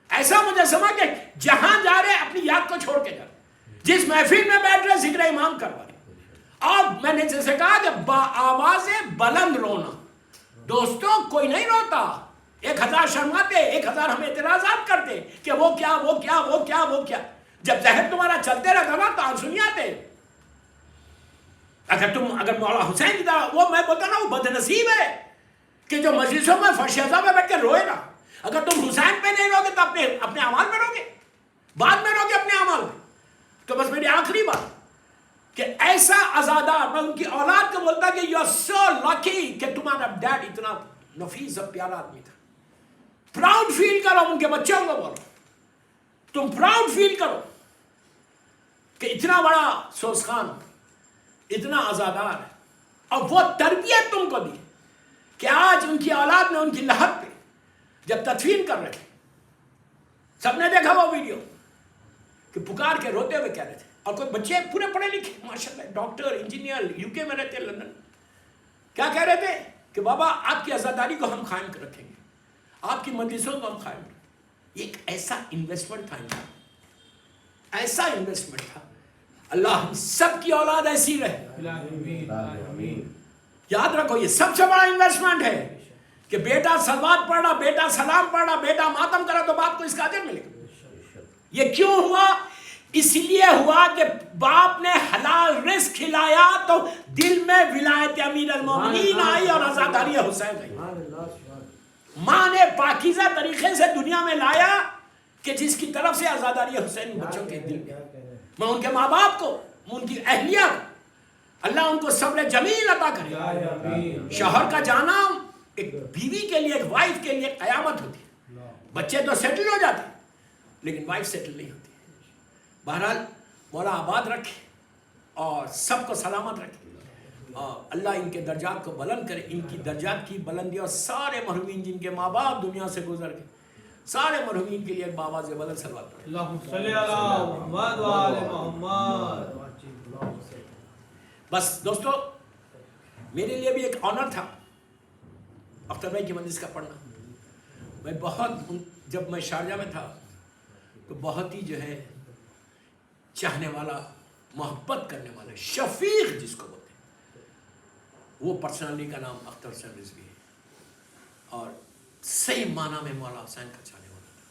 ایسا مجسمہ کہ جہاں جا رہے اپنی یاد کو چھوڑ کے جا رہے، جس محفل میں بیٹھ رہے ذکر امام کروا رہے. اور میں نے جیسے کہا کہ با آواز بلند رونا. دوستوں کوئی نہیں روتا. 1000 شرماتے، 1000 ہم اعتراضات کرتے کہ وہ کیا وہ کیا وہ کیا وہ کیا. جب ذہن تمہارا چلتے رہتا نا تو آنسو نہیں آتے. اگر مولا حسین کی طرح، وہ میں بولتا نا وہ بد نصیب ہے کہ جو مجلسوں میں فرش ازا میں بیٹھ کے روئے گا. اگر تم حسین پہ نہیں روگے تو اپنے اعمال میں روگے، بعد میں روگے اپنے اعمال میں. تو بس میری آخری بات کہ ایسا عزادار، میں ان کی اولاد کو بولتا کہ یو آر سو لکی کہ تمہارا ڈیڈ اتنا نفیس اور پیارا آدمی تھا. پراؤڈ فیل کرو. ان کے بچوں کو بولو تم پراؤڈ فیل کرو کہ اتنا بڑا سوس خان، اتنا عزادار ہے. اور وہ تربیت تم کو دی کہ آج ان کی اولاد نے ان کی لحد پہ جب تدفین کر رہے تھے، سب نے دیکھا وہ ویڈیو کہ پکار کے روتے ہوئے کہہ رہے تھے. اور کوئی بچے پورے پڑھے لکھے ماشاءاللہ، ڈاکٹر، انجینئر، UK میں رہتے، لندن، کیا کہہ رہے تھے کہ بابا آپ کی عزاداری کو ہم قائم رکھیں گے، آپ کی مجلسوں کو ہم قائم رکھیں گے. ایک ایسا انویسٹمنٹ تھا، ایسا انویسٹمنٹ تھا. اللہ ہم سب کی اولاد ایسی رہے. یاد رکھو یہ سب سے بڑا انویسٹمنٹ ہے کہ بیٹا صلوات پڑھ رہا، بیٹا سلام پڑھ رہا، بیٹا ماتم کرا تو باپ کو اس کا اجر ملے گا. یہ کیوں ہوا؟ اس لیے ہوا کہ باپ نے حلال رزق کھلایا تو دل میں ولایت امیر المومنین آئی اور عزاداری حسین آئی. ماں نے پاکیزہ طریقے سے دنیا میں لایا کہ جس کی طرف سے عزاداری حسین بچوں کے دل میں. میں ان کے ماں باپ کو، ان کی اہلیہ، اللہ ان کو صبر جمیل عطا کرے. شوہر کا جانا ایک بیوی کے لیے، ایک وائف کے لیے قیامت ہوتی ہے. بچے تو سیٹل ہو جاتے لیکن وائف سیٹل نہیں ہوتی. بہرحال مولا آباد رکھے اور سب کو سلامت رکھے اور اللہ ان کے درجات کو بلند کرے. ان کی درجات کی بلندی اور سارے مرحومین جن کے ماں باپ دنیا سے گزر گئے، سارے مرحومین کے لیے ایک بآواز بلند صلوات پڑھیں. اللہم صلی علی محمد و آل محمد. بس دوستو میرے لیے بھی ایک آنر تھا اختر بھائی کی مجلس کا پڑھنا. میں بہت، جب میں شارجہ میں تھا تو بہت ہی جو ہے چاہنے والا، محبت کرنے والا، شفیق جس کو بولتے ہیں، وہ پرسنالی کا نام اختر حسین رضوی ہے اور صحیح معنی میں مولا حسین کا چاہنے والا تھا.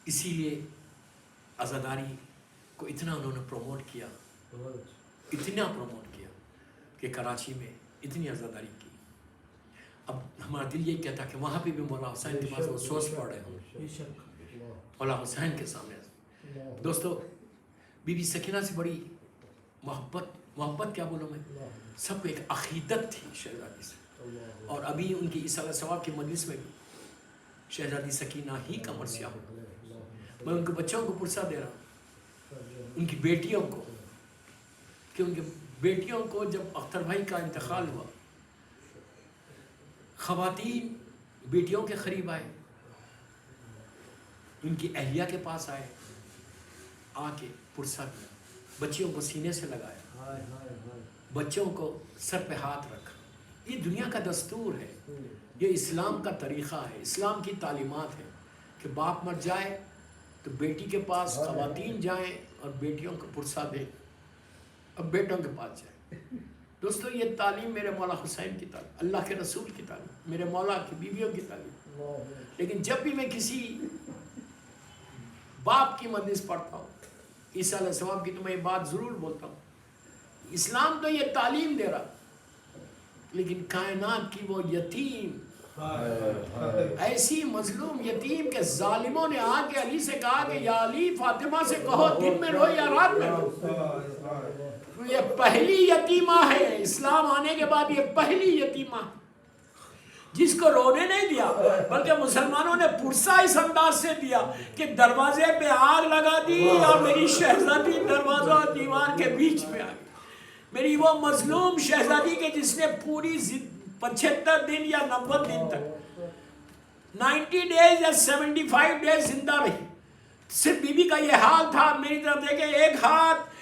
اسی لیے عزاداری کو اتنا انہوں نے پروموٹ کیا، اتنا پروموٹ کیا کہ کراچی میں اتنی عزاداری کی. اب ہمارا دل یہ کہتا کہ وہاں پہ بھی مولا حسین کے پاس وہ سوچ پڑ رہے ہوں، مولا حسین کے سامنے. دوستو بی بی سکینہ سے بڑی محبت کیا بولوں میں، سب کو ایک عقیدت تھی شہزادی سے. اور ابھی ان کی ایصال ثواب کی مجلس میں بھی شہزادی سکینہ ہی کا مرثیہ ہو. میں ان کے بچوں کو پرسہ دے رہا ہوں، ان کی بیٹیوں کو کہ ان کے بیٹیوں کو جب اختر بھائی کا انتقال ہوا، خواتین بیٹیوں کے قریب آئے، ان کی اہلیہ کے پاس آئے، آ کے پرسہ کیا، بچیوں کو سینے سے لگایا، بچوں کو سر پہ ہاتھ رکھا۔ یہ دنیا کا دستور ہے، یہ اسلام کا طریقہ ہے، اسلام کی تعلیمات ہے کہ باپ مر جائے تو بیٹی کے پاس خواتین جائیں اور بیٹیوں کو پرسہ دیں، اب بیٹوں کے پاس جائیں۔ دوستو یہ تعلیم میرے مولا حسین کی تعلیم، اللہ کے رسول کی تعلیم، میرے مولا کی بیویوں کی تعلیم۔ لیکن جب بھی میں کسی باپ کی مجلس پڑھتا ہوں، عیسیٰ علیہ السلام کی، تو میں یہ بات ضرور بولتا ہوں، اسلام تو یہ تعلیم دے رہا، لیکن کائنات کی وہ یتیم، ایسی مظلوم یتیم کے ظالموں نے آ کے علی سے کہا کہ یا علی فاطمہ سے کہو دن میں رو یا رات میں رو۔ یہ پہلی یتیمہ ہے، اسلام آنے کے بعد یہ پہلی یتیمہ ہے جس کو رونے نہیں دیا، بلکہ مسلمانوں نے پرسہ اس انداز سے دیا کہ دروازے پہ آگ لگا دی اور میری شہزادی دروازہ اور دیوار کے بیچ میں آ گئی، میری وہ مظلوم شہزادی کے جس نے پوری 75 دن یا 90 دن تک 90 ڈیز یا 75 ڈیز زندہ رہی۔ صرف بی بی کا یہ حال تھا، میری طرف دیکھیں، ایک ہاتھ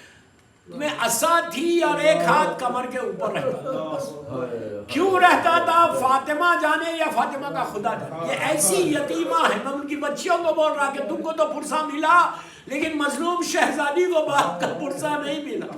میں عصا تھی اور ایک ہاتھ کمر کے اوپر رہتا تھا، بس۔ کیوں رہتا تھا فاطمہ جانے یا فاطمہ کا خدا جانے۔ یہ ایسی یتیمہ ہے، میں ان کی بچیوں کو بول رہا کہ تم کو تو پرسہ ملا، لیکن مظلوم شہزادی کو باپ کا پرسہ نہیں ملا،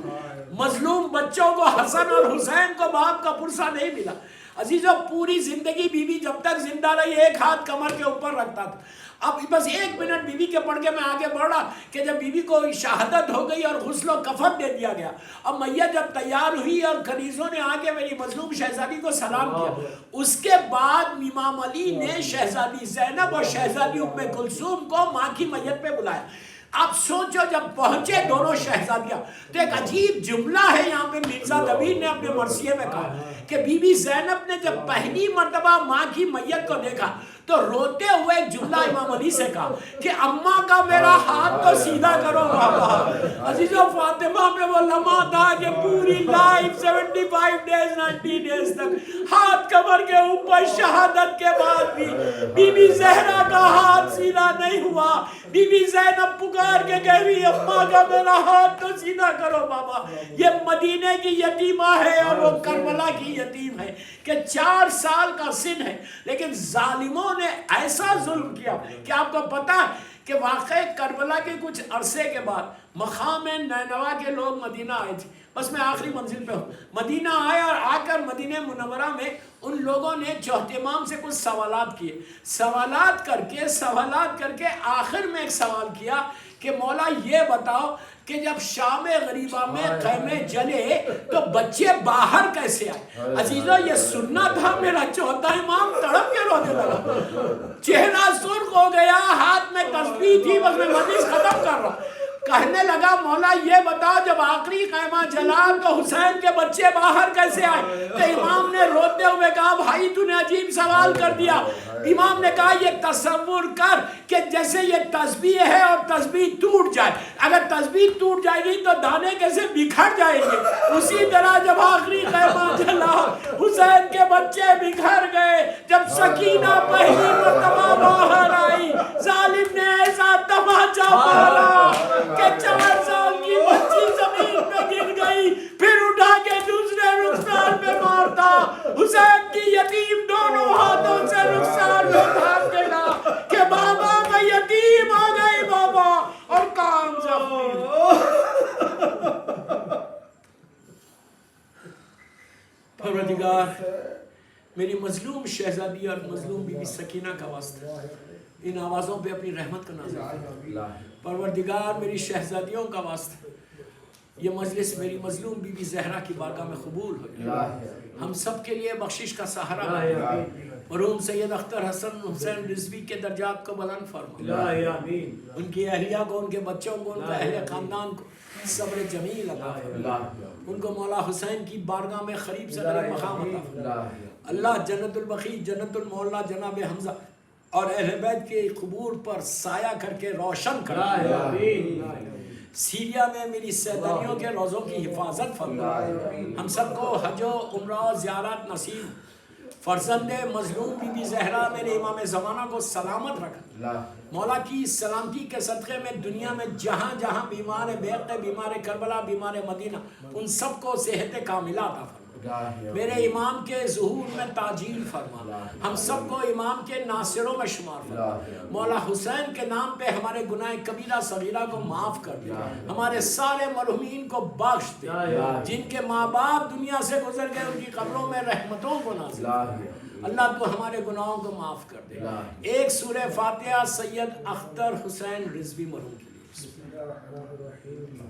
مظلوم بچوں کو حسن اور حسین کو باپ کا پرسہ نہیں ملا۔ عزیزو پوری زندگی بی بی جب تک زندہ رہی ایک ہاتھ کمر کے اوپر رکھتا تھا۔ اب بس 1 منٹ بی بی کے پڑھ کے میں آگے بڑھ رہا کہ جب بی بی کو شہادت ہو گئی اور غسل و کفن دے دیا گیا، اب میت جب تیار ہوئی اور کنیزوں نے آ کے میری مظلوم شہزادی کو سلام کیا، اس کے بعد امام علی نے شہزادی زینب اور شہزادی ام کلثوم کو ماں کی میت پہ بلایا۔ آپ سوچو جب پہنچے دونوں شہزادیاں تو ایک عجیب جملہ ہے یہاں پہ مرزا دبیر نے اپنے مرثیے میں کہا کہ بی بی زینب نے جب پہلی مرتبہ ماں کی میت کو دیکھا تو روتے ہوئے ایک جملہ امام علی سے کہا کہ اماں کا میرا ہاتھ تو سیدھا کرو بابا۔ عزیزو فاطمہ پہ وہ لمحہ تھا کہ پوری لائف 75 ڈیز 90 ڈیز تک ہاتھ کمر کے اوپر شہادت کے بعد بھی بی بی زہرا کا ہاتھ سیدھا نہیں ہوا۔ بی بی زینب پکار کے کہہ رہی اماں کا میرا ہاتھ تو سیدھا کرو بابا۔ یہ مدینے کی یتیمہ ہے اور وہ کربلا کی یتیم ہے کہ 4 سال کا سن ہے، لیکن ظالموں نے ایسا ظلم کیا کہ آپ کو پتا ہے کہ واقع کربلا کے کچھ عرصے کے بعد مقام نینوا کے لوگ مدینہ آئے تھے۔ بس میں آخری منزل پہ ہوں، مدینہ آئے اور آ کر مدینہ منورہ میں ان لوگوں نے چوہتمام سے کچھ سوالات کیے، سوالات کر کے آخر میں ایک سوال کیا کہ مولا یہ بتاؤ کہ جب شام غریبہ میں خیمے جلے تو بچے باہر کیسے آئے؟ عزیزو یہ سننا تھا میرا چوتھا امام تڑپ کے رونے لگا، چہرہ سرخ ہو گیا، ہاتھ میں تسبیح تھی، بس میں مجلس ختم کر رہا، کہنے لگا مولا یہ بتاؤ جب آخری خیمہ جلا تو حسین کے بچے باہر کیسے آئے؟ تو امام نے روتے ہوئے کہا بھائی تو نے عجیب سوال کر دیا۔ امام نے کہا یہ تصور کر کہ جیسے یہ تسبیح ہے اور تسبیح ٹوٹ جائے، اگر تسبیح ٹوٹ جائے گی تو دانے کیسے بکھر جائیں گے، اسی طرح جب آخری خیمہ جلا حسین کے بچے بکھر گئے۔ جب سکینہ پہلی مرتبہ باہر آئی ظالم نے ایسا تماچا مارا کہ 4 سال کی بچی زمین پہ گر گئی، پھر اٹھا کے دوسرے رخسار پہ مارتا، حسین کی یتیم دونوں ہاتھوں سے رخسار پہ دھار دینا کہ بابا میں یتیم آ گئی بابا اور کام زخمی۔ پروردگار میری مظلوم شہزادی اور مظلوم بی بی سکینہ کا واسطہ ان آوازوں پہ اپنی رحمت کا نازل کر۔ پروردگار میری شہزادیوں کا واسطہ یہ مجلس میری مظلوم بی بی زہرا کی بارگاہ میں قبول ہو جائے، ہم سب کے لیے بخشش کا سہارا بنے، مرحوم سید اختر حسن حسین رضوی کے درجات کو بلند فرما، ان کی اہلیہ کو، ان کے بچوں کو، ان کے اہل خاندان کو صبر جمیل عطا فرما، ان کو مولا حسین کی بارگاہ میں قریب سے قریب مقام عطا فرما۔ اللہ جنت البقیع جنت المعلا جناب حمزہ اور اہل بیت کے قبور پر سایہ کر کے روشن کر۔ سیریا میں میری سیدانیوں کے روزوں کی حفاظت فرما، ہم سب کو حج و عمرہ زیارت نصیب، فرزند مظلوم بی بی زہرا میرے امام زمانہ کو سلامت رکھا، مولا کی سلامتی کے صدقے میں دنیا میں جہاں جہاں بیمار بیقہ، بیمار کربلا، بیمار مدینہ، ان سب کو صحت کاملہ عطا فرما، میرے امام کے ظہور میں تاجیل فرما، ہم سب کو امام کے ناصروں میں شمار فرما، مولا حسین کے نام پہ ہمارے گناہ کبیرہ صغیرہ کو معاف کر دے، ہمارے سارے مرحومین کو بخش دے، جن کے ماں باپ دنیا سے گزر گئے ان کی قبروں میں رحمتوں کو نازل اللہ تو ہمارے گناہوں کو معاف کر دے۔ ایک سورہ فاتحہ سید اختر حسین رضوی مرحوم کے لیے، بسم اللہ الرحمن الرحیم،